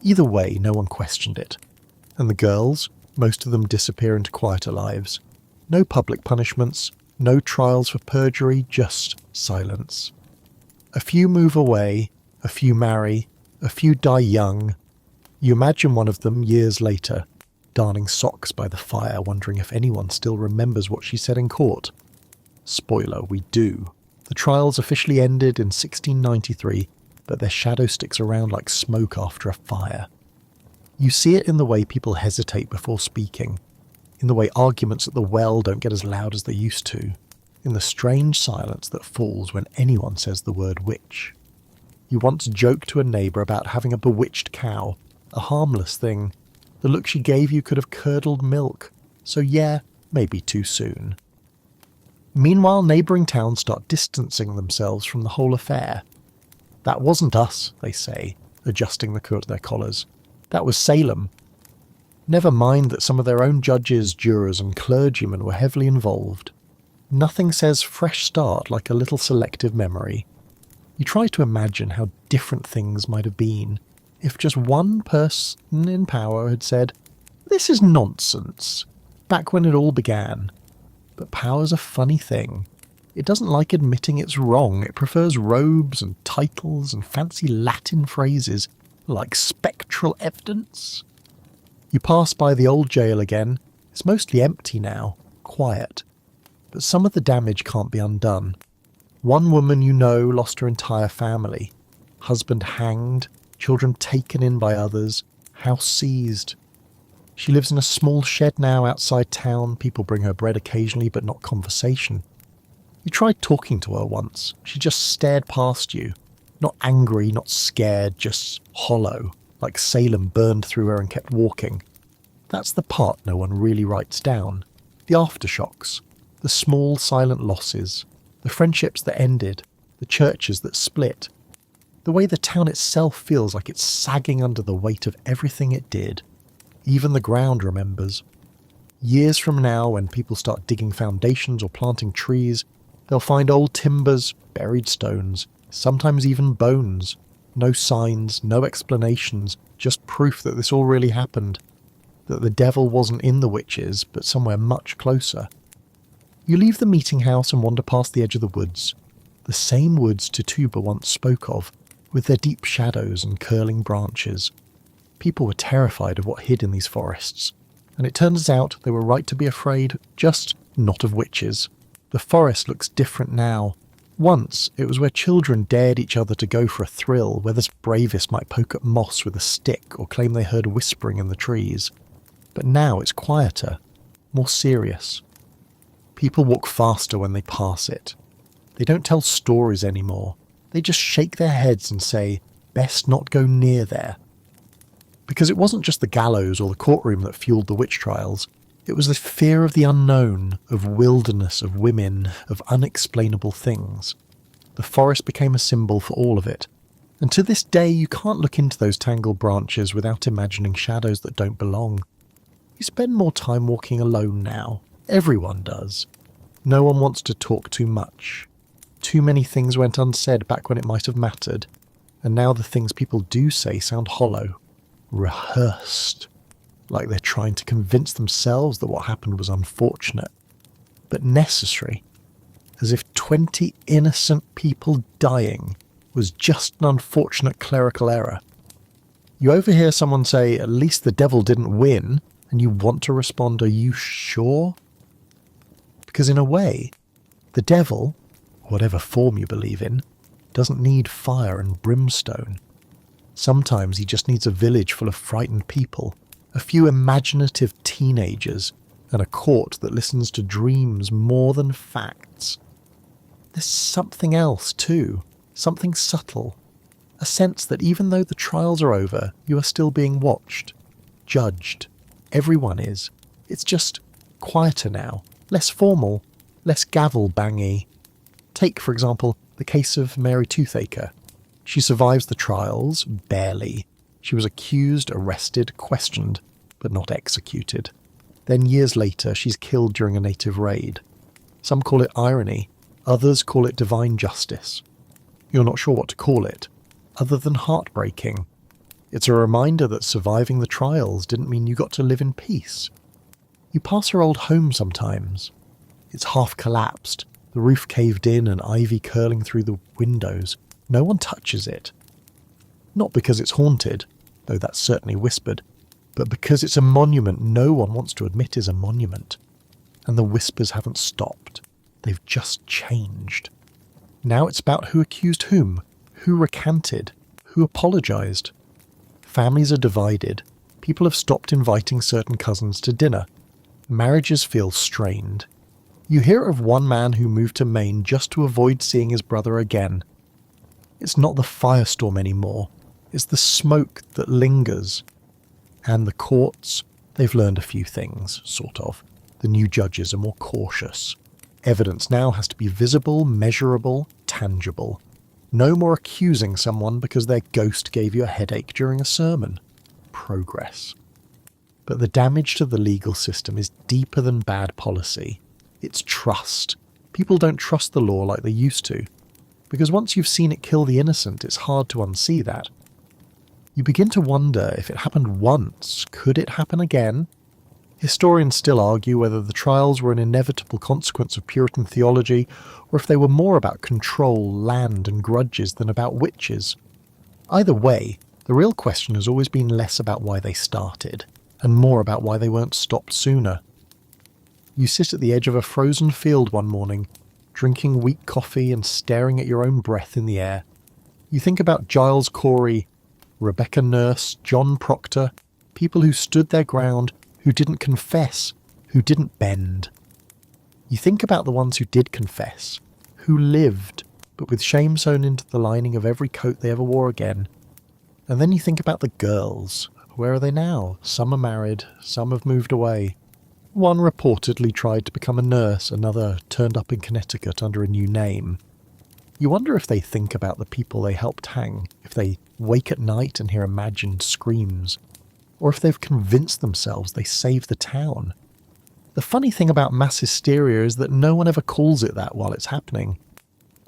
Either way, no one questioned it. And the girls, most of them disappear into quieter lives. No public punishments, no trials for perjury, just silence. A few move away, a few marry, a few die young. You imagine one of them years later, darning socks by the fire, wondering if anyone still remembers what she said in court. Spoiler, we do. The trials officially ended in 1693, but their shadow sticks around like smoke after a fire. You see it in the way people hesitate before speaking, in the way arguments at the well don't get as loud as they used to, in the strange silence that falls when anyone says the word witch. You once joked to a neighbour about having a bewitched cow, a harmless thing. The look she gave you could have curdled milk, so yeah, maybe too soon. Meanwhile, neighbouring towns start distancing themselves from the whole affair. That wasn't us, they say, adjusting the cord to their collars. That was Salem. Never mind that some of their own judges, jurors and clergymen were heavily involved. Nothing says fresh start like a little selective memory. You try to imagine how different things might have been if just one person in power had said, "This is nonsense," back when it all began. But power's a funny thing. It doesn't like admitting it's wrong. It prefers robes and titles and fancy Latin phrases like spectral evidence. You pass by the old jail again. It's mostly empty now, quiet. But some of the damage can't be undone. One woman you know lost her entire family. Husband hanged, children taken in by others, house seized. She lives in a small shed now outside town. People bring her bread occasionally, but not conversation. You tried talking to her once. She just stared past you. Not angry, not scared, just hollow, like Salem burned through her and kept walking. That's the part no one really writes down. The aftershocks. The small, silent losses. The friendships that ended. The churches that split. The way the town itself feels like it's sagging under the weight of everything it did. Even the ground remembers. Years from now, when people start digging foundations or planting trees, they'll find old timbers, buried stones, sometimes even bones. No signs, no explanations, just proof that this all really happened. That the devil wasn't in the witches, but somewhere much closer. You leave the meeting house and wander past the edge of the woods. The same woods Tituba once spoke of, with their deep shadows and curling branches. People were terrified of what hid in these forests, and it turns out they were right to be afraid, just not of witches. The forest looks different now. Once, it was where children dared each other to go for a thrill, where the bravest might poke at moss with a stick or claim they heard whispering in the trees. But now it's quieter, more serious. People walk faster when they pass it. They don't tell stories anymore. They just shake their heads and say, best not go near there. Because it wasn't just the gallows or the courtroom that fueled the witch trials. It was the fear of the unknown, of wilderness, of women, of unexplainable things. The forest became a symbol for all of it. And to this day you can't look into those tangled branches without imagining shadows that don't belong. You spend more time walking alone now. Everyone does. No one wants to talk too much. Too many things went unsaid back when it might have mattered, and now the things people do say sound hollow, rehearsed, like they're trying to convince themselves that what happened was unfortunate, but necessary, as if 20 innocent people dying was just an unfortunate clerical error. You overhear someone say, at least the devil didn't win, and you want to respond, are you sure? Because in a way, the devil, whatever form you believe in, doesn't need fire and brimstone. Sometimes he just needs a village full of frightened people, a few imaginative teenagers, and a court that listens to dreams more than facts. There's something else too, something subtle, a sense that even though the trials are over, you are still being watched, judged. Everyone is. It's just quieter now, less formal, less gavel-bangy. Take, for example, the case of Mary Toothaker. She survives the trials, barely. She was accused, arrested, questioned, but not executed. Then years later, she's killed during a native raid. Some call it irony, others call it divine justice. You're not sure what to call it, other than heartbreaking. It's a reminder that surviving the trials didn't mean you got to live in peace. You pass her old home sometimes. It's half collapsed, the roof caved in and ivy curling through the windows. No one touches it. Not because it's haunted, though that's certainly whispered, but because it's a monument no one wants to admit is a monument. And the whispers haven't stopped. They've just changed. Now it's about who accused whom, who recanted, who apologised. Families are divided. People have stopped inviting certain cousins to dinner. Marriages feel strained. You hear of one man who moved to Maine just to avoid seeing his brother again. It's not the firestorm anymore. It's the smoke that lingers. And the courts, they've learned a few things, sort of. The new judges are more cautious. Evidence now has to be visible, measurable, tangible. No more accusing someone because their ghost gave you a headache during a sermon. Progress. But the damage to the legal system is deeper than bad policy. It's trust. People don't trust the law like they used to. Because once you've seen it kill the innocent, it's hard to unsee that. You begin to wonder if it happened once, could it happen again? Historians still argue whether the trials were an inevitable consequence of Puritan theology, or if they were more about control, land, and grudges than about witches. Either way, the real question has always been less about why they started, and more about why they weren't stopped sooner. You sit at the edge of a frozen field one morning, drinking weak coffee and staring at your own breath in the air. You think about Giles Corey, Rebecca Nurse, John Proctor, people who stood their ground, who didn't confess, who didn't bend. You think about the ones who did confess, who lived, but with shame sewn into the lining of every coat they ever wore again. And then you think about the girls. Where are they now? Some are married, some have moved away. One reportedly tried to become a nurse, another turned up in Connecticut under a new name. You wonder if they think about the people they helped hang, if they wake at night and hear imagined screams, or if they've convinced themselves they saved the town. The funny thing about mass hysteria is that no one ever calls it that while it's happening.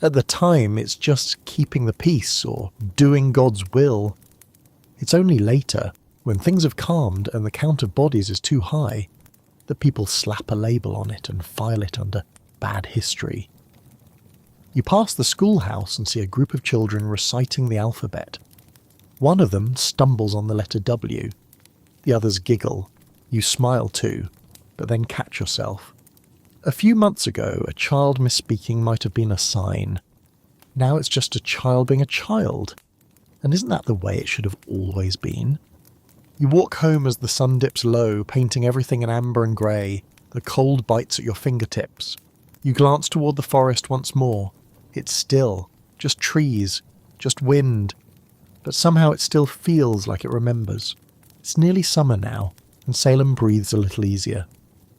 At the time, it's just keeping the peace or doing God's will. It's only later, when things have calmed and the count of bodies is too high, that people slap a label on it and file it under bad history. You pass the schoolhouse and see a group of children reciting the alphabet. One of them stumbles on the letter W. The others giggle. You smile too, but then catch yourself. A few months ago, a child misspeaking might have been a sign. Now it's just a child being a child. And isn't that the way it should have always been? You walk home as the sun dips low, painting everything in amber and grey. The cold bites at your fingertips. You glance toward the forest once more. It's still, just trees, just wind. But somehow it still feels like it remembers. It's nearly summer now, and Salem breathes a little easier.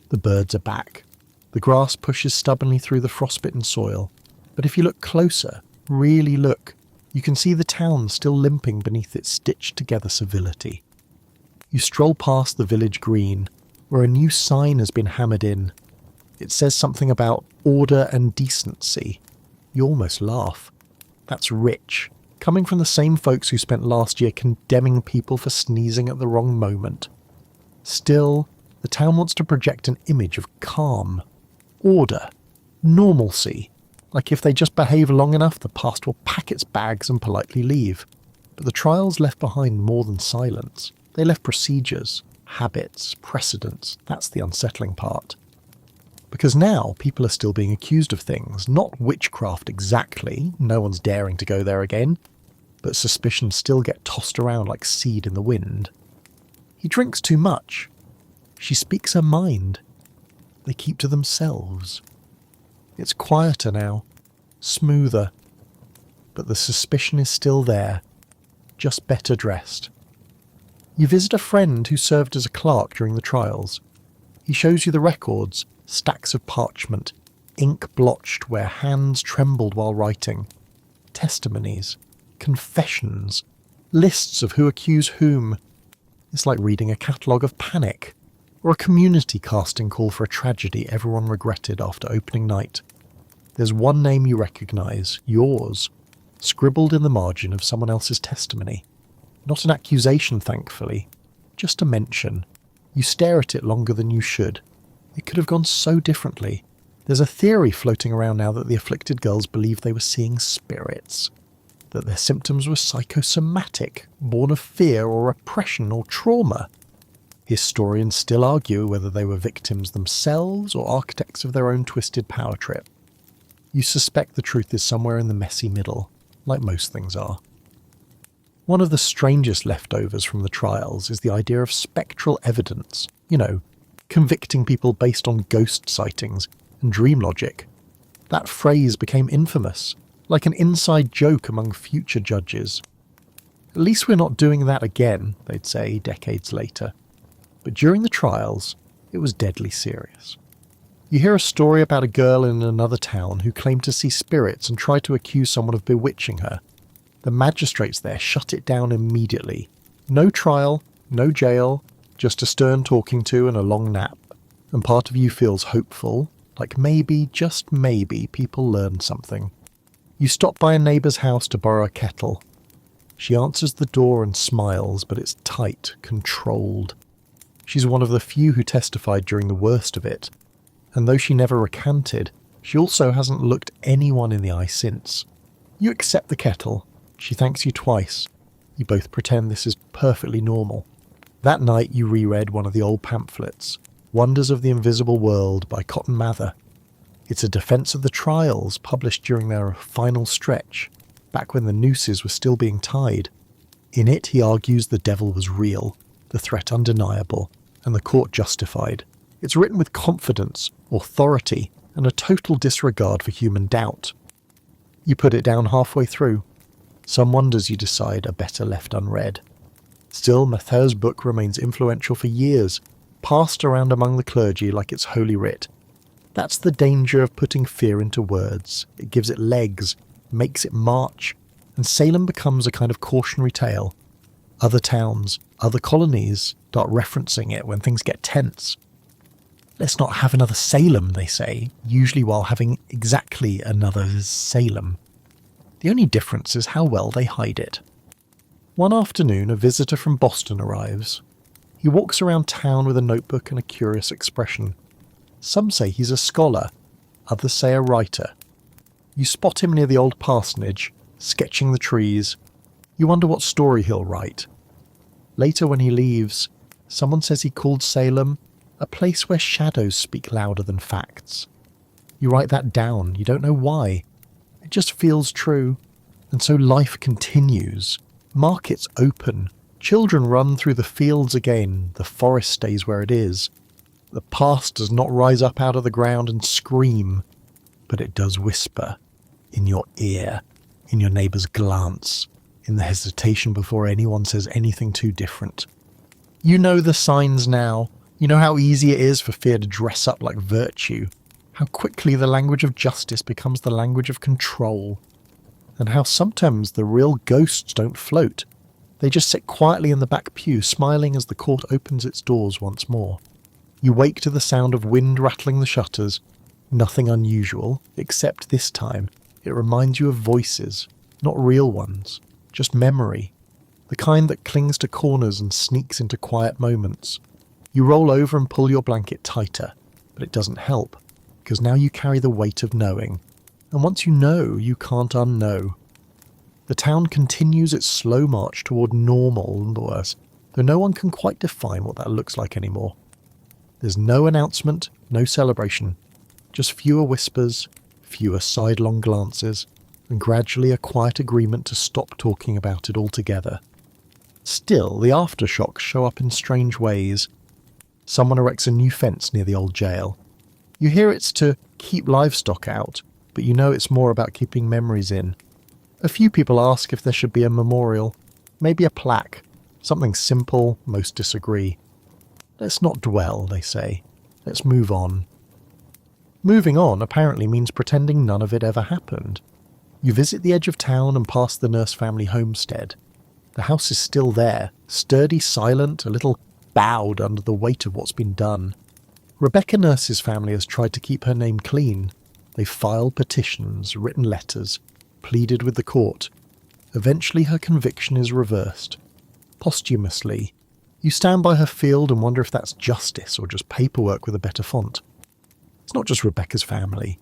The birds are back. The grass pushes stubbornly through the frostbitten soil. But if you look closer, really look, you can see the town still limping beneath its stitched-together civility. You stroll past the village green, where a new sign has been hammered in. It says something about order and decency. You almost laugh. That's rich, coming from the same folks who spent last year condemning people for sneezing at the wrong moment. Still, the town wants to project an image of calm, order, normalcy, like if they just behave long enough, the past will pack its bags and politely leave. But the trials left behind more than silence. They left procedures, habits, precedents. That's the unsettling part. Because now people are still being accused of things, not witchcraft exactly, no one's daring to go there again, but suspicions still get tossed around like seed in the wind. He drinks too much. She speaks her mind. They keep to themselves. It's quieter now, smoother, but the suspicion is still there, just better dressed. You visit a friend who served as a clerk during the trials. He shows you the records, stacks of parchment, ink blotched where hands trembled while writing, testimonies, confessions, lists of who accused whom. It's like reading a catalogue of panic, or a community casting call for a tragedy everyone regretted after opening night. There's one name you recognise, yours, scribbled in the margin of someone else's testimony. Not an accusation, thankfully, just a mention. You stare at it longer than you should. It could have gone so differently. There's a theory floating around now that the afflicted girls believed they were seeing spirits, that their symptoms were psychosomatic, born of fear or repression or trauma. Historians still argue whether they were victims themselves or architects of their own twisted power trip. You suspect the truth is somewhere in the messy middle, like most things are. One of the strangest leftovers from the trials is the idea of spectral evidence, convicting people based on ghost sightings and dream logic. That phrase became infamous, like an inside joke among future judges. At least we're not doing that again, they'd say decades later. But during the trials, it was deadly serious. You hear a story about a girl in another town who claimed to see spirits and tried to accuse someone of bewitching her. The magistrates there shut it down immediately. No trial, no jail, just a stern talking to and a long nap. And part of you feels hopeful, like maybe, just maybe, people learned something. You stop by a neighbour's house to borrow a kettle. She answers the door and smiles, but it's tight, controlled. She's one of the few who testified during the worst of it. And though she never recanted, she also hasn't looked anyone in the eye since. You accept the kettle. She thanks you twice. You both pretend this is perfectly normal. That night you reread one of the old pamphlets, Wonders of the Invisible World by Cotton Mather. It's a defence of the trials published during their final stretch, back when the nooses were still being tied. In it he argues the devil was real, the threat undeniable, and the court justified. It's written with confidence, authority, and a total disregard for human doubt. You put it down halfway through. Some wonders, you decide, are better left unread. Still, Mather's book remains influential for years, passed around among the clergy like it's holy writ. That's the danger of putting fear into words. It gives it legs, makes it march, and Salem becomes a kind of cautionary tale. Other towns, other colonies start referencing it when things get tense. Let's not have another Salem, they say, usually while having exactly another Salem. The only difference is how well they hide it. One afternoon, a visitor from Boston arrives. He walks around town with a notebook and a curious expression. Some say he's a scholar, others say a writer. You spot him near the old parsonage, sketching the trees. You wonder what story he'll write. Later when he leaves, someone says he called Salem a place where shadows speak louder than facts. You write that down, you don't know why. It just feels true. And so life continues. Markets open. Children run through the fields again. The forest stays where it is. The past does not rise up out of the ground and scream, but it does whisper in your ear, in your neighbour's glance, in the hesitation before anyone says anything too different. You know the signs now. You know how easy it is for fear to dress up like virtue, how quickly the language of justice becomes the language of control, and how sometimes the real ghosts don't float. They just sit quietly in the back pew, smiling as the court opens its doors once more. You wake to the sound of wind rattling the shutters. Nothing unusual, except this time it reminds you of voices, not real ones, just memory, the kind that clings to corners and sneaks into quiet moments. You roll over and pull your blanket tighter, but it doesn't help, because now you carry the weight of knowing, and once you know, you can't unknow. The town continues its slow march toward normal and worse, though no one can quite define what that looks like anymore. There's no announcement, no celebration, just fewer whispers, fewer sidelong glances, and gradually a quiet agreement to stop talking about it altogether. Still, the aftershocks show up in strange ways. Someone erects a new fence near the old jail. You hear it's to keep livestock out, but you know it's more about keeping memories in. A few people ask if there should be a memorial, maybe a plaque, something simple, most disagree. Let's not dwell, they say. Let's move on. Moving on apparently means pretending none of it ever happened. You visit the edge of town and pass the Nurse family homestead. The house is still there, sturdy, silent, a little bowed under the weight of what's been done. Rebecca Nurse's family has tried to keep her name clean. They've filed petitions, written letters, pleaded with the court. Eventually her conviction is reversed. Posthumously, you stand by her field and wonder if that's justice or just paperwork with a better font. It's not just Rebecca's family.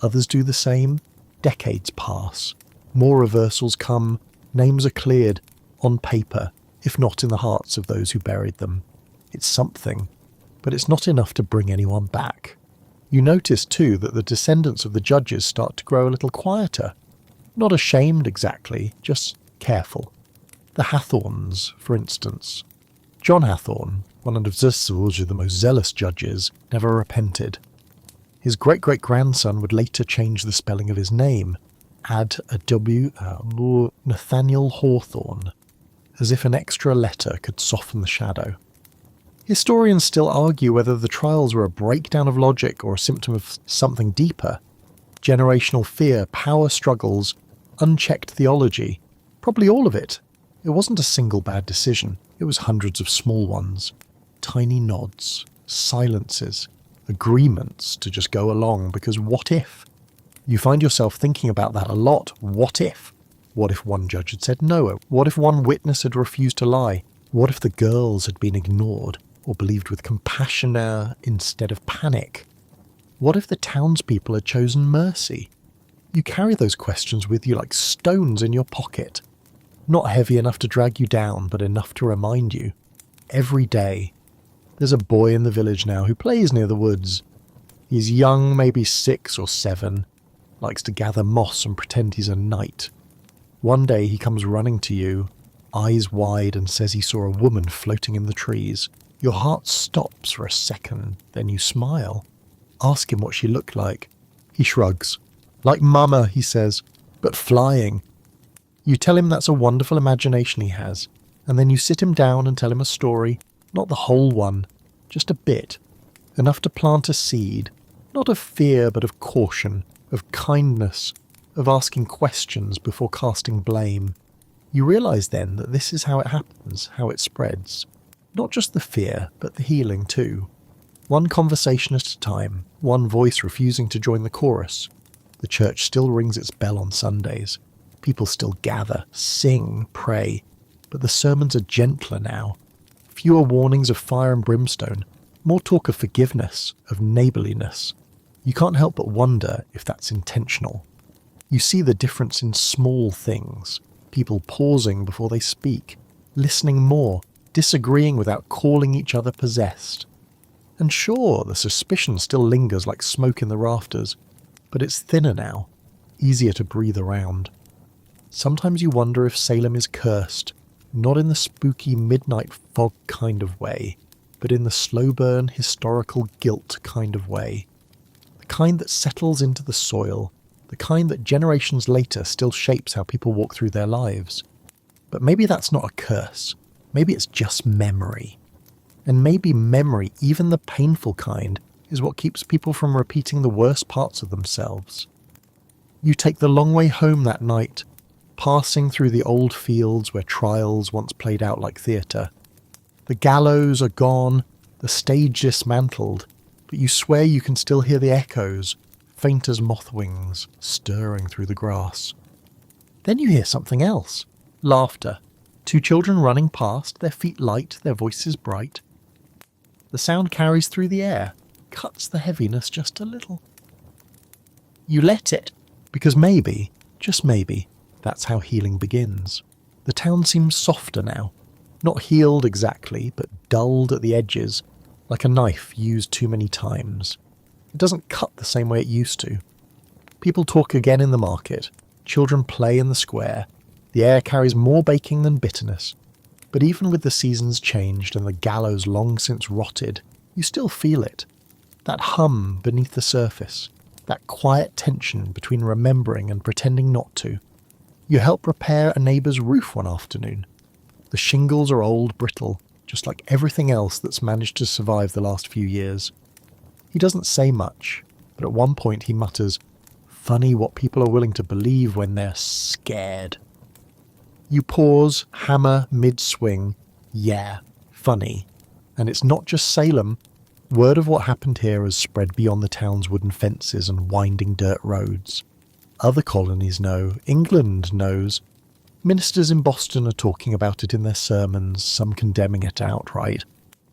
Others do the same. Decades pass. More reversals come. Names are cleared, on paper, if not in the hearts of those who buried them. It's something, but it's not enough to bring anyone back. You notice, too, that the descendants of the judges start to grow a little quieter. Not ashamed exactly, just careful. The Hathorns, for instance. John Hathorn, one of the most zealous judges, never repented. His great-great-grandson would later change the spelling of his name, add a W, Nathaniel Hawthorne, as if an extra letter could soften the shadow. Historians still argue whether the trials were a breakdown of logic or a symptom of something deeper. Generational fear, power struggles, unchecked theology. Probably all of it. It wasn't a single bad decision. It was hundreds of small ones. Tiny nods, silences, agreements to just go along, because what if? You find yourself thinking about that a lot. What if? What if one judge had said no? What if one witness had refused to lie? What if the girls had been ignored or believed with compassion instead of panic? What if the townspeople had chosen mercy? You carry those questions with you like stones in your pocket. Not heavy enough to drag you down, but enough to remind you. Every day. There's a boy in the village now who plays near the woods. He's young, maybe 6 or 7, likes to gather moss and pretend he's a knight. One day he comes running to you, eyes wide, and says he saw a woman floating in the trees. Your heart stops for a second, then you smile. Ask him what she looked like. He shrugs. Like Mama, he says, but flying. You tell him that's a wonderful imagination he has, and then you sit him down and tell him a story, not the whole one, just a bit, enough to plant a seed, not of fear but of caution, of kindness, of asking questions before casting blame. You realise then that this is how it happens, how it spreads. Not just the fear, but the healing too. One conversation at a time, one voice refusing to join the chorus. The church still rings its bell on Sundays. People still gather, sing, pray, but the sermons are gentler now. Fewer warnings of fire and brimstone, more talk of forgiveness, of neighbourliness. You can't help but wonder if that's intentional. You see the difference in small things, people pausing before they speak, listening more, disagreeing without calling each other possessed. And sure, the suspicion still lingers like smoke in the rafters, but it's thinner now, easier to breathe around. Sometimes you wonder if Salem is cursed, not in the spooky midnight fog kind of way, but in the slow burn historical guilt kind of way. The kind that settles into the soil, the kind that generations later still shapes how people walk through their lives. But maybe that's not a curse. Maybe it's just memory. And maybe memory, even the painful kind, is what keeps people from repeating the worst parts of themselves. You take the long way home that night, passing through the old fields where trials once played out like theatre. The gallows are gone, the stage dismantled, but you swear you can still hear the echoes, faint as moth wings, stirring through the grass. Then you hear something else. Laughter. 2 children running past, their feet light, their voices bright. The sound carries through the air, cuts the heaviness just a little. You let it, because maybe, just maybe, that's how healing begins. The town seems softer now. Not healed exactly, but dulled at the edges, like a knife used too many times. It doesn't cut the same way it used to. People talk again in the market. Children play in the square. The air carries more baking than bitterness. But even with the seasons changed and the gallows long since rotted, you still feel it. That hum beneath the surface. That quiet tension between remembering and pretending not to. You help repair a neighbour's roof one afternoon. The shingles are old, brittle, just like everything else that's managed to survive the last few years. He doesn't say much, but at one point he mutters, "Funny what people are willing to believe when they're scared." You pause, hammer, mid-swing. Yeah, funny. And it's not just Salem. Word of what happened here has spread beyond the town's wooden fences and winding dirt roads. Other colonies know, England knows. Ministers in Boston are talking about it in their sermons, some condemning it outright.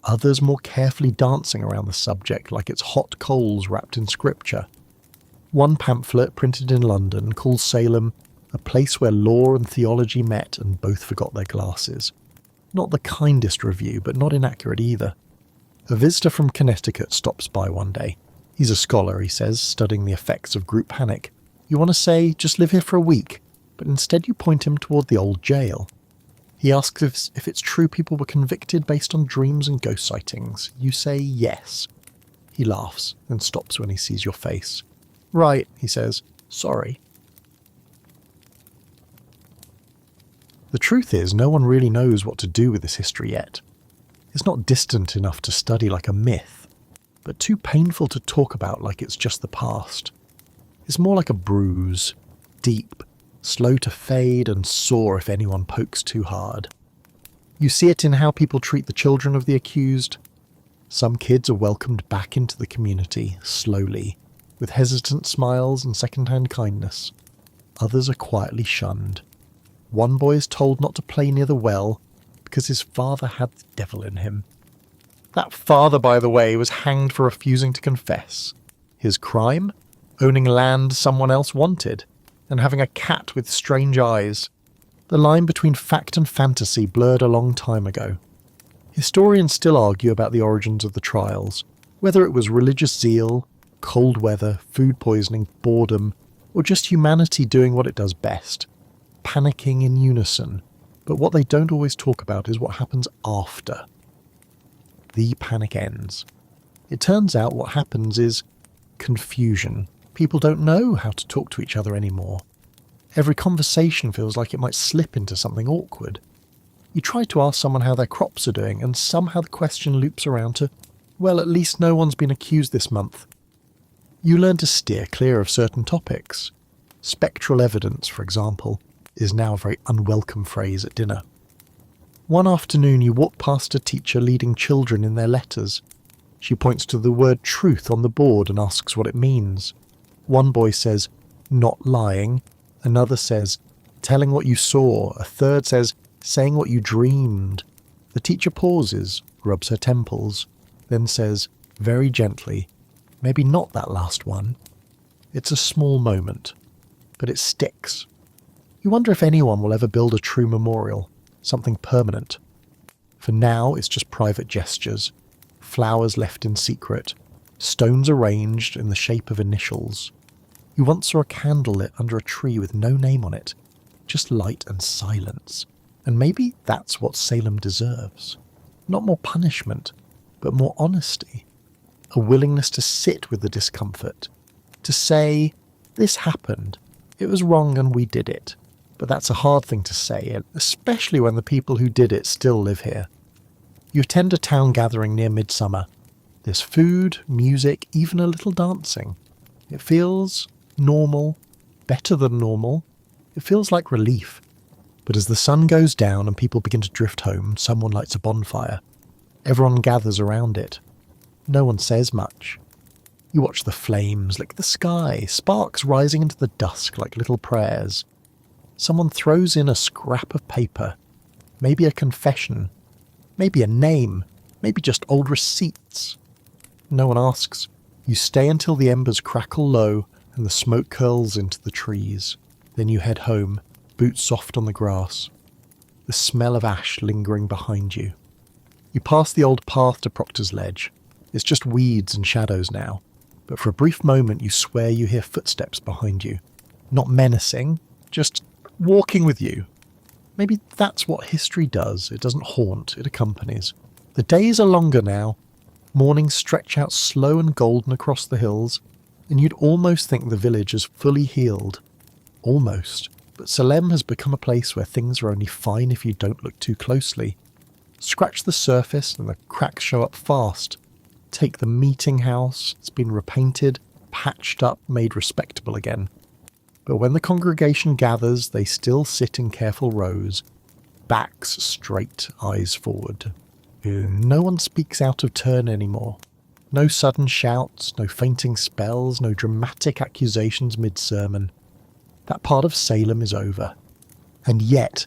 Others more carefully dancing around the subject like it's hot coals wrapped in scripture. One pamphlet printed in London calls Salem a place where law and theology met and both forgot their glasses. Not the kindest review, but not inaccurate either. A visitor from Connecticut stops by one day. He's a scholar, he says, studying the effects of group panic. You want to say, just live here for a week, but instead you point him toward the old jail. He asks if it's true people were convicted based on dreams and ghost sightings. You say yes. He laughs, then stops when he sees your face. Right, he says. Sorry. The truth is, no one really knows what to do with this history yet. It's not distant enough to study like a myth, but too painful to talk about like it's just the past. It's more like a bruise, deep, slow to fade and sore if anyone pokes too hard. You see it in how people treat the children of the accused. Some kids are welcomed back into the community, slowly, with hesitant smiles and second-hand kindness. Others are quietly shunned. One boy is told not to play near the well because his father had the devil in him. That father, by the way, was hanged for refusing to confess. His crime? Owning land someone else wanted, and having a cat with strange eyes. The line between fact and fantasy blurred a long time ago. Historians still argue about the origins of the trials, whether it was religious zeal, cold weather, food poisoning, boredom, or just humanity doing what it does best, panicking in unison. But what they don't always talk about is what happens after. The panic ends. It turns out what happens is confusion. People don't know how to talk to each other anymore. Every conversation feels like it might slip into something awkward. You try to ask someone how their crops are doing, and somehow the question loops around to, well, at least no one's been accused this month. You learn to steer clear of certain topics. Spectral evidence, for example, is now a very unwelcome phrase at dinner. One afternoon you walk past a teacher leading children in their letters. She points to the word truth on the board and asks what it means. One boy says, not lying. Another says, telling what you saw. A third says, saying what you dreamed. The teacher pauses, rubs her temples, then says, very gently, maybe not that last one. It's a small moment, but it sticks. You wonder if anyone will ever build a true memorial, something permanent. For now, it's just private gestures, flowers left in secret, stones arranged in the shape of initials. You once saw a candle lit under a tree with no name on it, just light and silence. And maybe that's what Salem deserves. Not more punishment, but more honesty. A willingness to sit with the discomfort. To say, this happened, it was wrong and we did it. But that's a hard thing to say, especially when the people who did it still live here. You attend a town gathering near midsummer. There's food, music, even a little dancing. It feels normal, better than normal. It feels like relief. But as the sun goes down and people begin to drift home, someone lights a bonfire. Everyone gathers around it. No one says much. You watch the flames lick the sky, sparks rising into the dusk like little prayers. Someone throws in a scrap of paper, maybe a confession, maybe a name, maybe just old receipts. No one asks. You stay until the embers crackle low and the smoke curls into the trees. Then you head home, boots soft on the grass, the smell of ash lingering behind you. You pass the old path to Proctor's Ledge. It's just weeds and shadows now, but for a brief moment you swear you hear footsteps behind you. Not menacing, just walking with you. Maybe that's what history does. It doesn't haunt, it accompanies. The days are longer now. Mornings stretch out slow and golden across the hills, and you'd almost think the village is fully healed. Almost. But Salem has become a place where things are only fine if you don't look too closely. Scratch the surface and the cracks show up fast. Take the meeting house, it's been repainted, patched up, made respectable again. But when the congregation gathers, they still sit in careful rows, backs straight, eyes forward. No one speaks out of turn anymore. No sudden shouts, no fainting spells, no dramatic accusations mid-sermon. That part of Salem is over. And yet,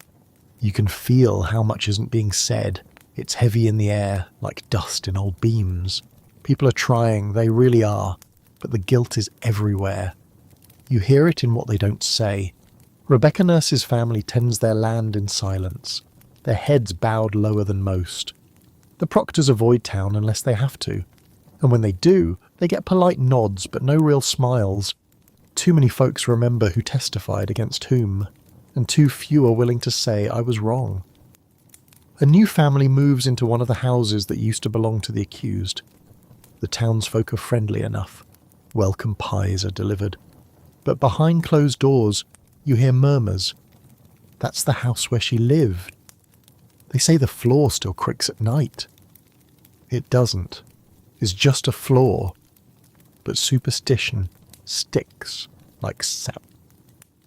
you can feel how much isn't being said. It's heavy in the air, like dust in old beams. People are trying, they really are, but the guilt is everywhere. You hear it in what they don't say. Rebecca Nurse's family tends their land in silence, their heads bowed lower than most. The Proctors avoid town unless they have to, and when they do, they get polite nods but no real smiles. Too many folks remember who testified against whom, and too few are willing to say, I was wrong. A new family moves into one of the houses that used to belong to the accused. The townsfolk are friendly enough. Welcome pies are delivered. But behind closed doors, you hear murmurs. That's the house where she lived. They say the floor still creaks at night. It doesn't. It's just a floor. But superstition sticks like sap.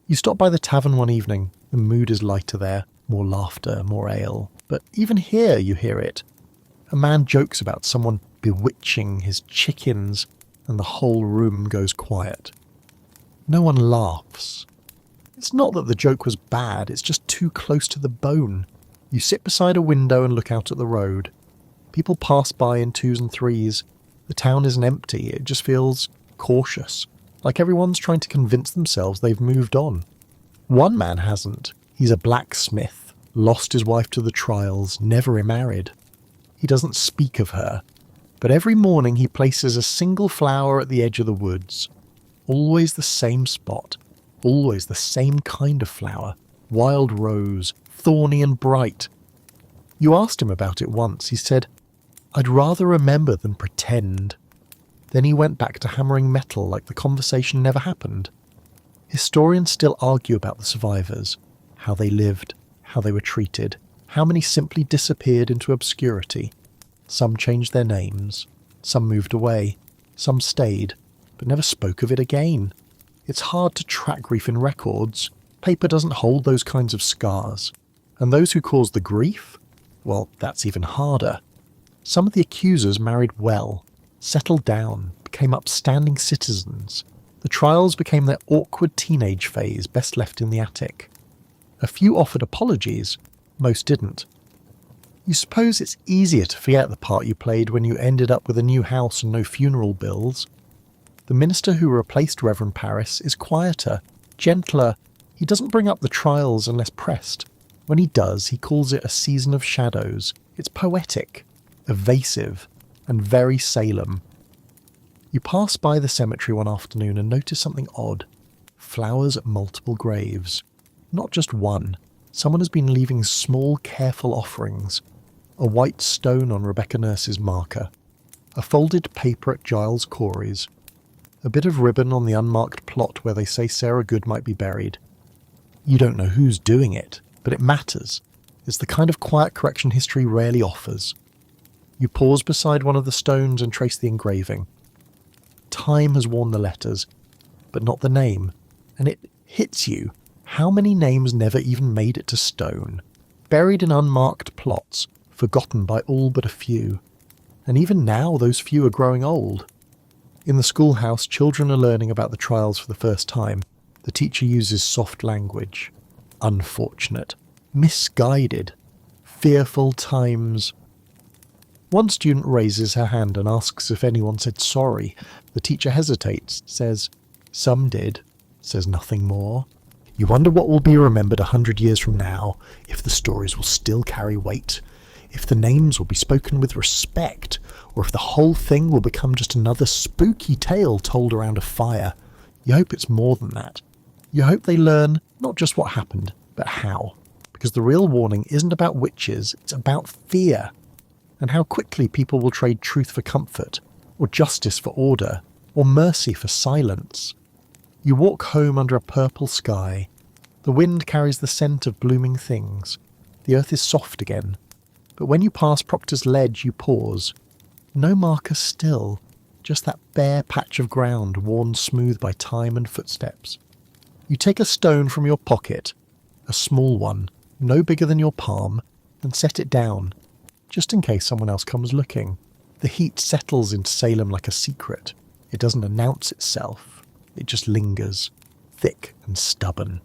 You stop by the tavern one evening. The mood is lighter there. More laughter, more ale. But even here you hear it. A man jokes about someone bewitching his chickens, and the whole room goes quiet. No one laughs. It's not that the joke was bad, it's just too close to the bone. You sit beside a window and look out at the road. People pass by in twos and threes. The town isn't empty, it just feels cautious, like everyone's trying to convince themselves they've moved on. One man hasn't. He's a blacksmith, lost his wife to the trials, never remarried. He doesn't speak of her, but every morning he places a single flower at the edge of the woods. Always the same spot, always the same kind of flower, wild rose, thorny and bright. You asked him about it once. He said, I'd rather remember than pretend. Then he went back to hammering metal like the conversation never happened. Historians still argue about the survivors, how they lived, how they were treated, how many simply disappeared into obscurity. Some changed their names, some moved away, some stayed, but never spoke of it again. It's hard to track grief in records. Paper doesn't hold those kinds of scars. And those who caused the grief? Well, that's even harder. Some of the accusers married well. settled down, became upstanding citizens. The trials became their awkward teenage phase best left in the attic. A few offered apologies, most didn't. You suppose it's easier to forget the part you played when you ended up with a new house and no funeral bills. The minister who replaced Reverend Parris is quieter, gentler. He doesn't bring up the trials unless pressed. When he does, he calls it a season of shadows. It's poetic, evasive, and very Salem. You pass by the cemetery one afternoon and notice something odd. Flowers at multiple graves. Not just one. Someone has been leaving small, careful offerings. A white stone on Rebecca Nurse's marker. A folded paper at Giles Corey's. A bit of ribbon on the unmarked plot where they say Sarah Good might be buried. You don't know who's doing it, but it matters. It's the kind of quiet correction history rarely offers. You pause beside one of the stones and trace the engraving. Time has worn the letters, but not the name, and it hits you. How many names never even made it to stone? Buried in unmarked plots, forgotten by all but a few. And even now those few are growing old. In the schoolhouse, children are learning about the trials for the first time. The teacher uses soft language. Unfortunate. Misguided. Fearful times. One student raises her hand and asks if anyone said sorry. The teacher hesitates, says, "Some did," says nothing more. You wonder what will be remembered 100 years from now, if the stories will still carry weight, if the names will be spoken with respect, or if the whole thing will become just another spooky tale told around a fire. You hope it's more than that. You hope they learn not just what happened, but how. Because the real warning isn't about witches, it's about fear. And how quickly people will trade truth for comfort, or justice for order, or mercy for silence. You walk home under a purple sky. The wind carries the scent of blooming things. The earth is soft again. But when you pass Proctor's Ledge, you pause. No marker still, just that bare patch of ground worn smooth by time and footsteps. You take a stone from your pocket, a small one, no bigger than your palm, and set it down, just in case someone else comes looking. The heat settles into Salem like a secret. It doesn't announce itself. It just lingers, thick and stubborn.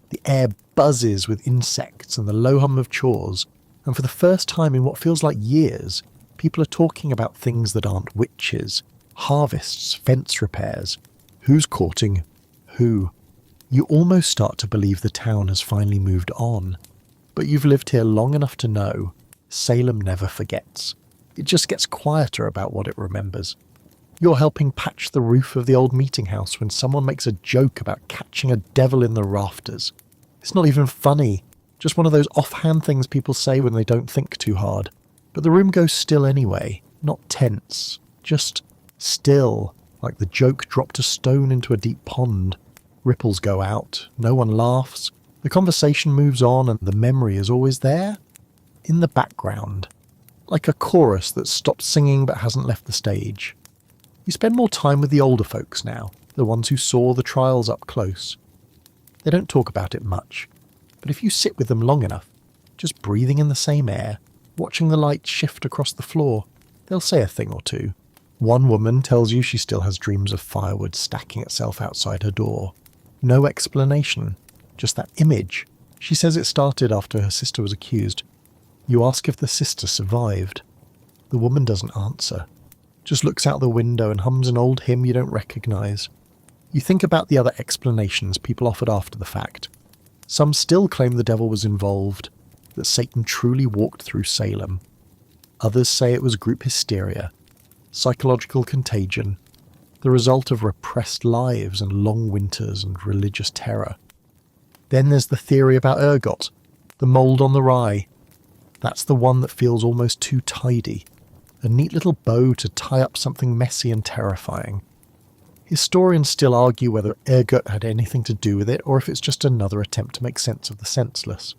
The air buzzes with insects and the low hum of chores, and for the first time in what feels like years, people are talking about things that aren't witches, harvests, fence repairs. Who's courting who? You almost start to believe the town has finally moved on, but you've lived here long enough to know Salem never forgets. It just gets quieter about what it remembers. You're helping patch the roof of the old meeting house when someone makes a joke about catching a devil in the rafters. It's not even funny, just one of those offhand things people say when they don't think too hard. But the room goes still anyway, not tense, just still, like the joke dropped a stone into a deep pond. Ripples go out, no one laughs, the conversation moves on and the memory is always there, in the background, like a chorus that's stopped singing but hasn't left the stage. You spend more time with the older folks now, the ones who saw the trials up close. They don't talk about it much, but if you sit with them long enough, just breathing in the same air, watching the light shift across the floor, they'll say a thing or two. One woman tells you she still has dreams of firewood stacking itself outside her door. No explanation, just that image. She says it started after her sister was accused. You ask if the sister survived. The woman doesn't answer, just looks out the window and hums an old hymn you don't recognise. You think about the other explanations people offered after the fact. Some still claim the devil was involved, that Satan truly walked through Salem. Others say it was group hysteria, psychological contagion, the result of repressed lives and long winters and religious terror. Then there's the theory about ergot, the mould on the rye. That's the one that feels almost too tidy, a neat little bow to tie up something messy and terrifying. Historians still argue whether ergot had anything to do with it or if it's just another attempt to make sense of the senseless.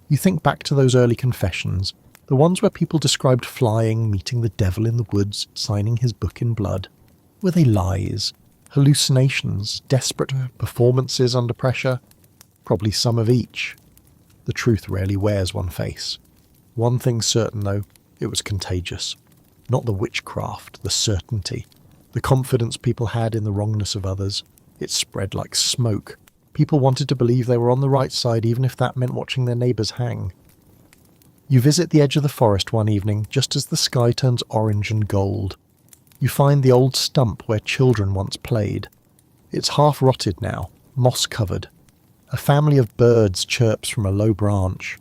You think back to those early confessions, the ones where people described flying, meeting the devil in the woods, signing his book in blood. Were they lies, hallucinations, desperate performances under pressure? Probably some of each. The truth rarely wears one face. One thing's certain though, it was contagious. Not the witchcraft, the certainty. The confidence people had in the wrongness of others. It spread like smoke. People wanted to believe they were on the right side even if that meant watching their neighbours hang. You visit the edge of the forest one evening just as the sky turns orange and gold. You find the old stump where children once played. It's half rotted now, moss-covered. A family of birds chirps from a low branch.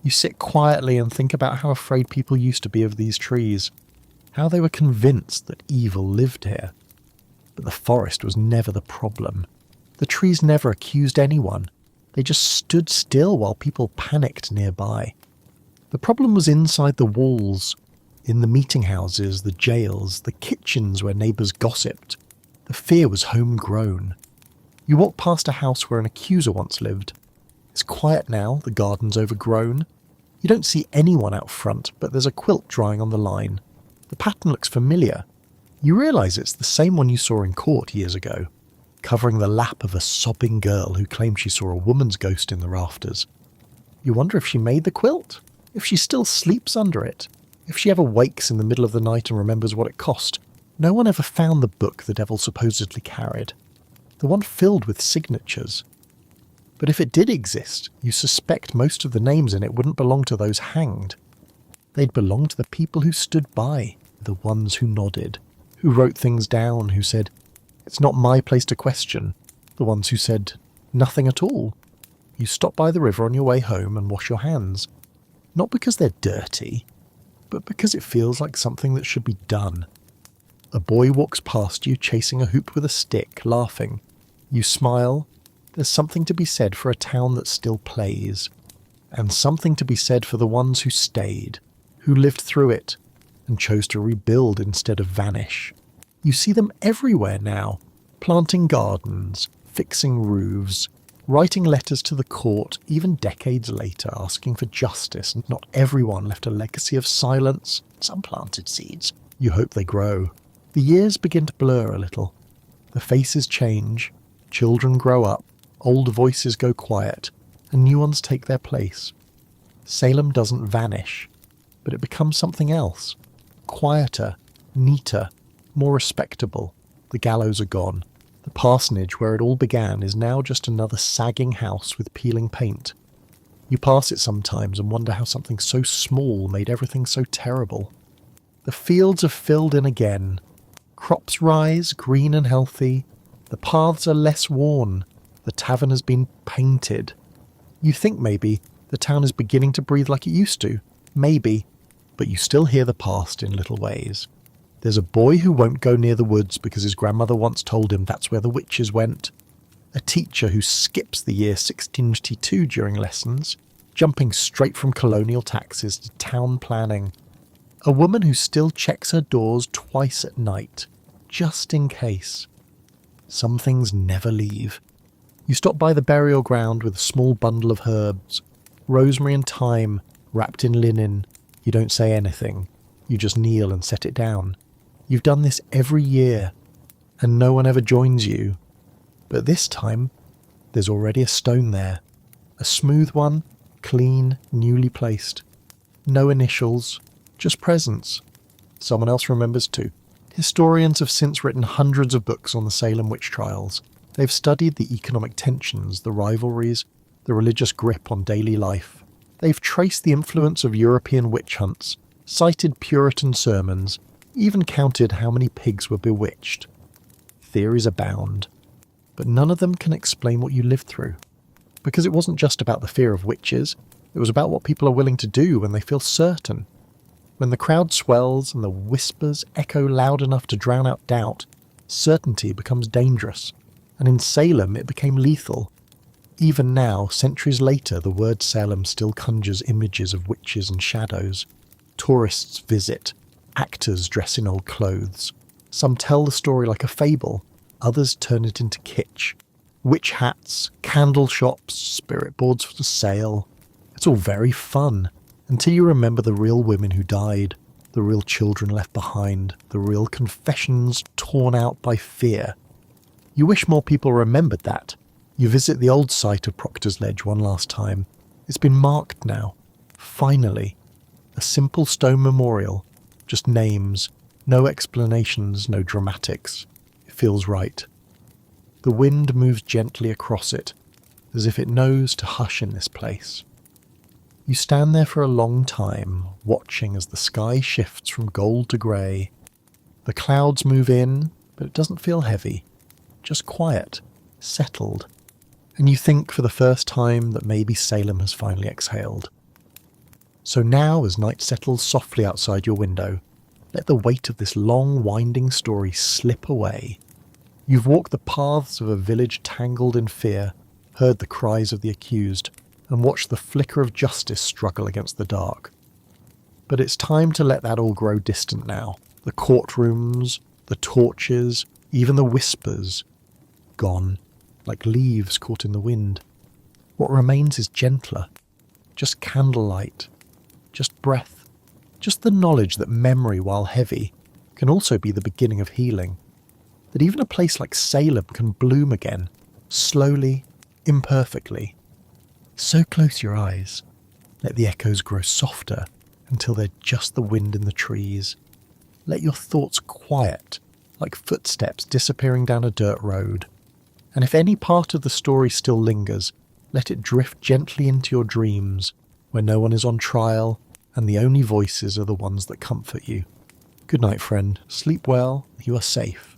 You sit quietly and think about how afraid people used to be of these trees, how they were convinced that evil lived here. But the forest was never the problem. The trees never accused anyone. They just stood still while people panicked nearby. The problem was inside the walls, in the meeting houses, the jails, the kitchens where neighbours gossiped. The fear was homegrown. You walk past a house where an accuser once lived. It's quiet now, the garden's overgrown. You don't see anyone out front, but there's a quilt drying on the line. The pattern looks familiar. You realise it's the same one you saw in court years ago, covering the lap of a sobbing girl who claimed she saw a woman's ghost in the rafters. You wonder if she made the quilt, if she still sleeps under it, if she ever wakes in the middle of the night and remembers what it cost. No one ever found the book the devil supposedly carried, the one filled with signatures. But if it did exist, you suspect most of the names in it wouldn't belong to those hanged. They'd belong to the people who stood by, the ones who nodded, who wrote things down, who said, "It's not my place to question," the ones who said, "Nothing at all." You stop by the river on your way home and wash your hands. Not because they're dirty, but because it feels like something that should be done. A boy walks past you chasing a hoop with a stick, laughing. You smile. There's something to be said for a town that still plays, and something to be said for the ones who stayed, who lived through it, and chose to rebuild instead of vanish. You see them everywhere now, planting gardens, fixing roofs, writing letters to the court, even decades later, asking for justice. Not everyone left a legacy of silence. Some planted seeds. You hope they grow. The years begin to blur a little. The faces change, children grow up, old voices go quiet, and new ones take their place. Salem doesn't vanish, but it becomes something else. Quieter, neater, more respectable. The gallows are gone. The parsonage where it all began is now just another sagging house with peeling paint. You pass it sometimes and wonder how something so small made everything so terrible. The fields are filled in again. Crops rise, green and healthy. The paths are less worn. The tavern has been painted. You think maybe the town is beginning to breathe like it used to. Maybe. But you still hear the past in little ways. There's a boy who won't go near the woods because his grandmother once told him that's where the witches went. A teacher who skips the year 1692 during lessons, jumping straight from colonial taxes to town planning. A woman who still checks her doors twice at night, just in case. Some things never leave. You stop by the burial ground with a small bundle of herbs, rosemary and thyme, wrapped in linen. You don't say anything. You just kneel and set it down. You've done this every year, and no one ever joins you. But this time, there's already a stone there. A smooth one, clean, newly placed. No initials, just presence. Someone else remembers too. Historians have since written hundreds of books on the Salem witch trials. They've studied the economic tensions, the rivalries, the religious grip on daily life. They've traced the influence of European witch hunts, cited Puritan sermons, even counted how many pigs were bewitched. Theories abound, but none of them can explain what you lived through. Because it wasn't just about the fear of witches, it was about what people are willing to do when they feel certain. When the crowd swells and the whispers echo loud enough to drown out doubt, certainty becomes dangerous. And in Salem it became lethal. Even now, centuries later, the word Salem still conjures images of witches and shadows. Tourists visit. Actors dress in old clothes. Some tell the story like a fable. Others turn it into kitsch. Witch hats, candle shops, spirit boards for sale. It's all very fun, until you remember the real women who died, the real children left behind, the real confessions torn out by fear. You wish more people remembered that. You visit the old site of Proctor's Ledge one last time. It's been marked now. Finally. A simple stone memorial, just names, no explanations, no dramatics. It feels right. The wind moves gently across it, as if it knows to hush in this place. You stand there for a long time, watching as the sky shifts from gold to grey. The clouds move in, but it doesn't feel heavy, just quiet, settled. And you think for the first time that maybe Salem has finally exhaled. So now, as night settles softly outside your window, let the weight of this long, winding story slip away. You've walked the paths of a village tangled in fear, heard the cries of the accused, and watched the flicker of justice struggle against the dark. But it's time to let that all grow distant now. The courtrooms, the torches, even the whispers, gone, like leaves caught in the wind. What remains is gentler, just candlelight, just breath, just the knowledge that memory, while heavy, can also be the beginning of healing. That even a place like Salem can bloom again, slowly, imperfectly. So close your eyes. Let the echoes grow softer until they're just the wind in the trees. Let your thoughts quiet, like footsteps disappearing down a dirt road. And if any part of the story still lingers, let it drift gently into your dreams, where no one is on trial, and the only voices are the ones that comfort you. Good night, friend. Sleep well. You are safe.